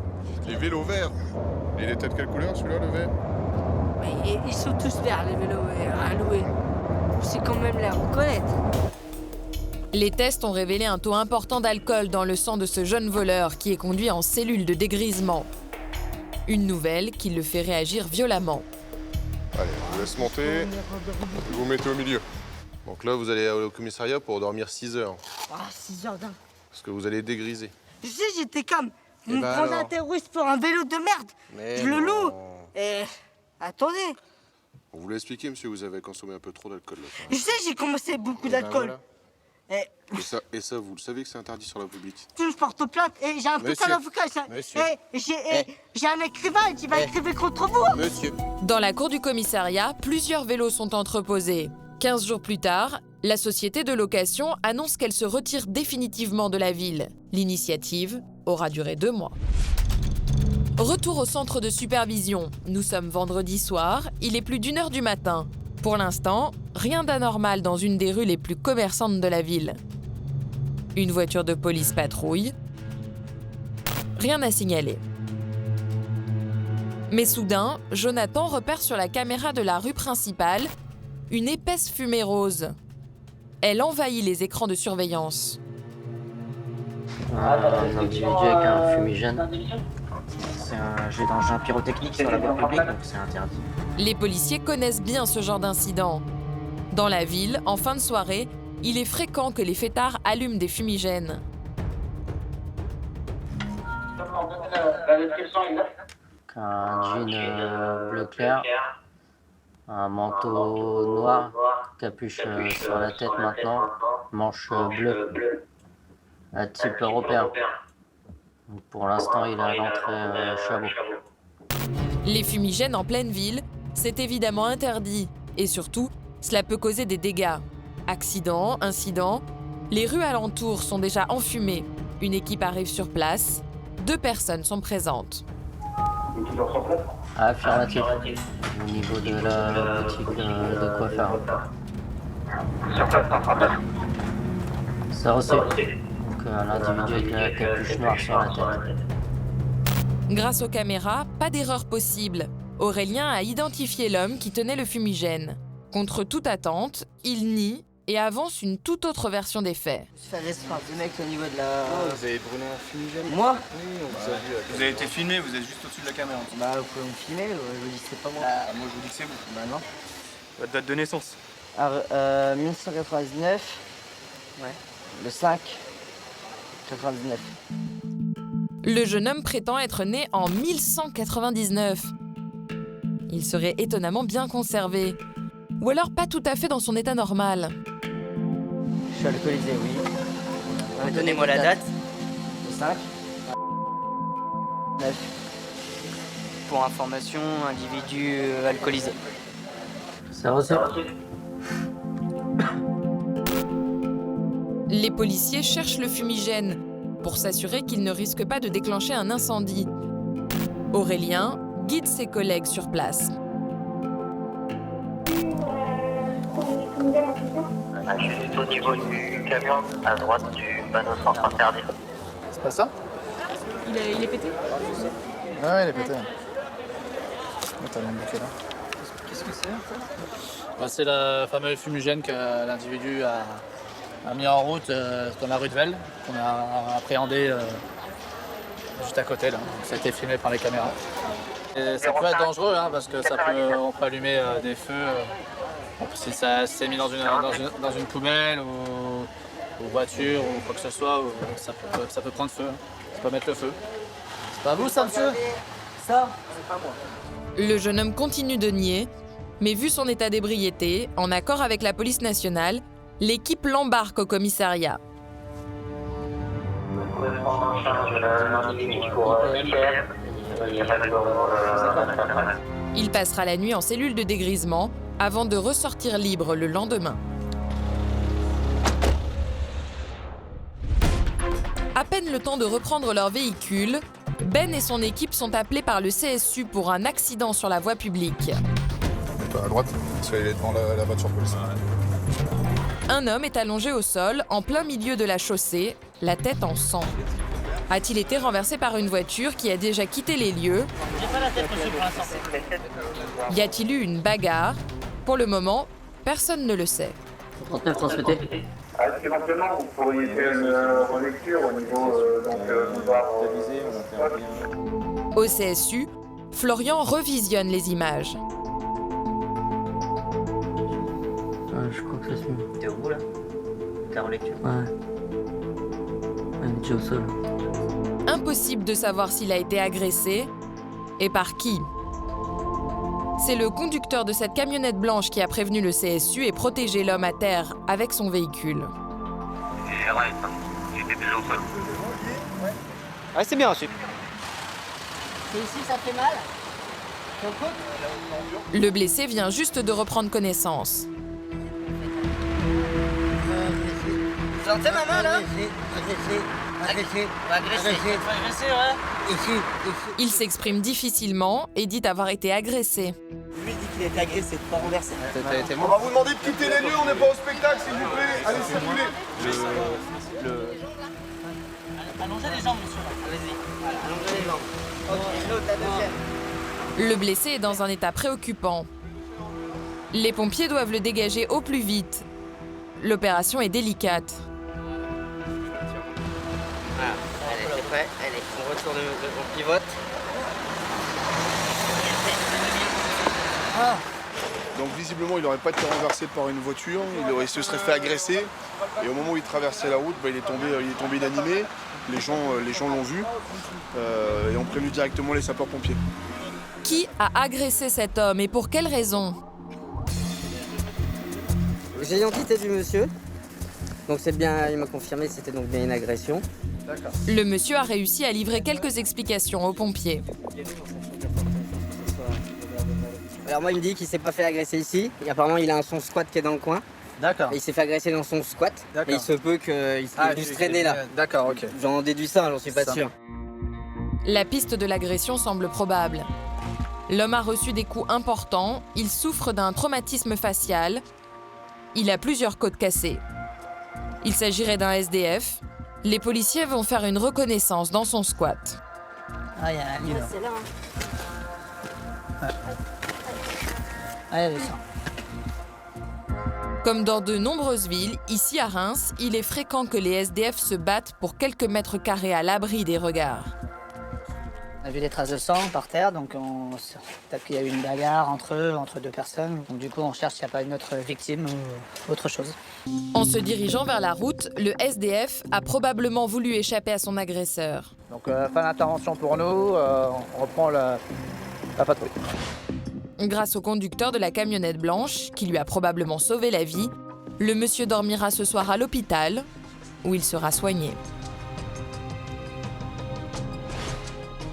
Les vélos verts? Il était de quelle couleur celui-là, le vert? Ils sont tous verts, les vélos à louer. C'est quand même la reconnaître. Les tests ont révélé un taux important d'alcool dans le sang de ce jeune voleur qui est conduit en cellule de dégrisement. Une nouvelle qui le fait réagir violemment. Allez, je vous laisse monter, vous vous mettez au milieu. Donc là, vous allez au commissariat pour dormir 6 heures. Ah, 6 heures d'un. Parce que vous allez dégriser. Je sais, j'étais comme, vous me prenez un terroriste pour un vélo de merde. Mais je le loue. Et attendez. On vous l'a expliqué, monsieur, vous avez consommé un peu trop d'alcool. Je sais, j'ai commencé beaucoup d'alcool. Voilà. Et ça, vous le savez que c'est interdit sur la public. Je porte plainte et j'ai un putain d'avocat. J'ai un écrivain qui va écrire contre vous. Monsieur. Dans la cour du commissariat, plusieurs vélos sont entreposés. 15 jours plus tard, la société de location annonce qu'elle se retire définitivement de la ville. L'initiative aura duré 2 mois. Retour au centre de supervision. Nous sommes vendredi soir, il est plus d'1h du matin. Pour l'instant, rien d'anormal dans une des rues les plus commerçantes de la ville. Une voiture de police patrouille. Rien à signaler. Mais soudain, Jonathan repère sur la caméra de la rue principale une épaisse fumée rose. Elle envahit les écrans de surveillance. Un individu avec un fumigène. C'est un jet d'engin pyrotechnique sur la voie publique, donc c'est interdit. Les policiers connaissent bien ce genre d'incident. Dans la ville, en fin de soirée, il est fréquent que les fêtards allument des fumigènes. Un jean bleu clair, un manteau noir, capuche sur la tête maintenant, manche bleue, un type européen. Donc pour l'instant, il est à l'entrée Chabot. Les fumigènes en pleine ville, c'est évidemment interdit. Et surtout, cela peut causer des dégâts. Accidents, incidents, les rues alentours sont déjà enfumées. Une équipe arrive sur place, 2 personnes sont présentes. Affirmatif. Au niveau de la boutique de coiffeur. C'est reçu. Donc l'individu avec la capuche noire sur la tête. Grâce aux caméras, pas d'erreur possible. Aurélien a identifié l'homme qui tenait le fumigène. Contre toute attente, il nie et avance une toute autre version des faits. Je fais agresser par deux mecs au niveau de la... vous avez brûlé un fumigène? Moi? Oui, on vous a vu. Vous avez été filmé, vous êtes juste au-dessus de la caméra. Bah vous pouvez me filmer, je vous dis que c'est pas moi. Moi je vous dis que c'est vous. Bah non. Votre date de naissance? 1999. Ouais. Le 5. 99. Le jeune homme prétend être né en 1199. Il serait étonnamment bien conservé. Ou alors pas tout à fait dans son état normal. Je suis alcoolisé, oui. Donnez-moi la date. Le 5. 9. Pour information, individu alcoolisé. C'est reçu. Les policiers cherchent le fumigène pour s'assurer qu'il ne risque pas de déclencher un incendie. Aurélien guide ses collègues sur place. Juste au niveau du camion, à droite du panneau centre interdit. C'est pas ça? Il est pété? Ouais, il est pété. T'as un bouquet là. Qu'est-ce que c'est? C'est le fameux fumigène que l'individu a mis en route dans la rue de Velle, qu'on a appréhendé juste à côté là. Ça a été filmé par les caméras. Et ça peut être dangereux parce que on peut allumer des feux. Si ça s'est mis dans une poubelle ou voiture ou quoi que ce soit, ça peut prendre feu. Ça peut mettre le feu. C'est pas vous ça, monsieur? Ça? C'est pas moi. Le jeune homme continue de nier, mais vu son état d'ébriété, en accord avec la police nationale, l'équipe l'embarque au commissariat. Vous pouvez prendre en charge l'individu pour tiers. Il passera la nuit en cellule de dégrisement avant de ressortir libre le lendemain. À peine le temps de reprendre leur véhicule, Ben et son équipe sont appelés par le CSU pour un accident sur la voie publique. À droite, parce qu'il est devant la voiture police. Un homme est allongé au sol, en plein milieu de la chaussée, la tête en sang. A-t-il été renversé par une voiture qui a déjà quitté les lieux? J'ai pas la tête, monsieur, pour l'instant. Y a-t-il eu une bagarre? Pour le moment, personne ne le sait. 39 transmetté. Éventuellement, vous pourriez faire une relecture au niveau Au CSU, Florian revisionne les images. Je crois que ça suit. T'es au bout là? T'es en lecture? Ouais. Il est déjà au sol. Impossible de savoir s'il a été agressé et par qui. C'est le conducteur de cette camionnette blanche qui a prévenu le CSU et protégé l'homme à terre avec son véhicule. J'étais déjà au sol. Ouais, c'est bien reçu. C'est ici, ça fait mal? Le blessé vient juste de reprendre connaissance. Vous sentez ma main là? Agressé, ouais. Ici. Il s'exprime difficilement et dit avoir été agressé. Lui dit qu'il a été agressé, pas renversé. On va vous demander de quitter les lieux, on n'est pas au spectacle s'il vous plaît. Allez, circulez. Allongez les jambes, monsieur. Allez-y. Allongez les jambes. Ok, l'autre, la deuxième. Le blessé est dans un état préoccupant. Les pompiers doivent le dégager au plus vite. L'opération est délicate. Voilà, allez, c'est prêt. Allez, on retourne, on pivote. Donc visiblement il n'aurait pas été renversé par une voiture, il se serait fait agresser et au moment où il traversait la route, il est tombé inanimé, les gens l'ont vu et ont prévenu directement les sapeurs-pompiers. Qui a agressé cet homme et pour quelle raison? J'ai l'identité du monsieur, donc c'est bien, il m'a confirmé que c'était donc bien une agression. Le monsieur a réussi à livrer quelques explications aux pompiers. Alors moi il me dit qu'il s'est pas fait agresser ici, et apparemment il a son squat qui est dans le coin. D'accord. Il s'est fait agresser dans son squat, et il se peut qu'il ait dû se traîner là. D'accord, ok. J'en déduis ça, j'en suis pas sûr. La piste de l'agression semble probable. L'homme a reçu des coups importants, il souffre d'un traumatisme facial, il a plusieurs côtes cassées. Il s'agirait d'un SDF. Les policiers vont faire une reconnaissance dans son squat. Ah, il y a un lit là. C'est là. Ouais. Ah, il y a ça. Comme dans de nombreuses villes, ici à Reims, il est fréquent que les SDF se battent pour quelques mètres carrés à l'abri des regards. On a vu des traces de sang par terre, donc peut-être qu'il y a eu une bagarre entre eux, entre deux personnes. Donc du coup, on cherche s'il n'y a pas une autre victime ou autre chose. En se dirigeant vers la route, le SDF a probablement voulu échapper à son agresseur. Donc fin d'intervention pour nous, on reprend la patrouille. Grâce au conducteur de la camionnette blanche, qui lui a probablement sauvé la vie, le monsieur dormira ce soir à l'hôpital, où il sera soigné.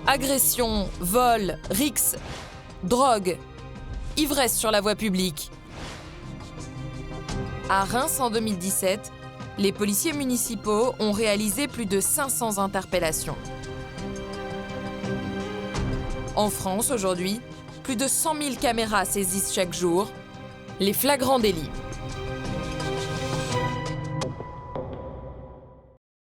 Agression, vol, rixe, drogue, ivresse sur la voie publique. À Reims en 2017, les policiers municipaux ont réalisé plus de 500 interpellations. En France aujourd'hui, plus de 100 000 caméras saisissent chaque jour les flagrants délits.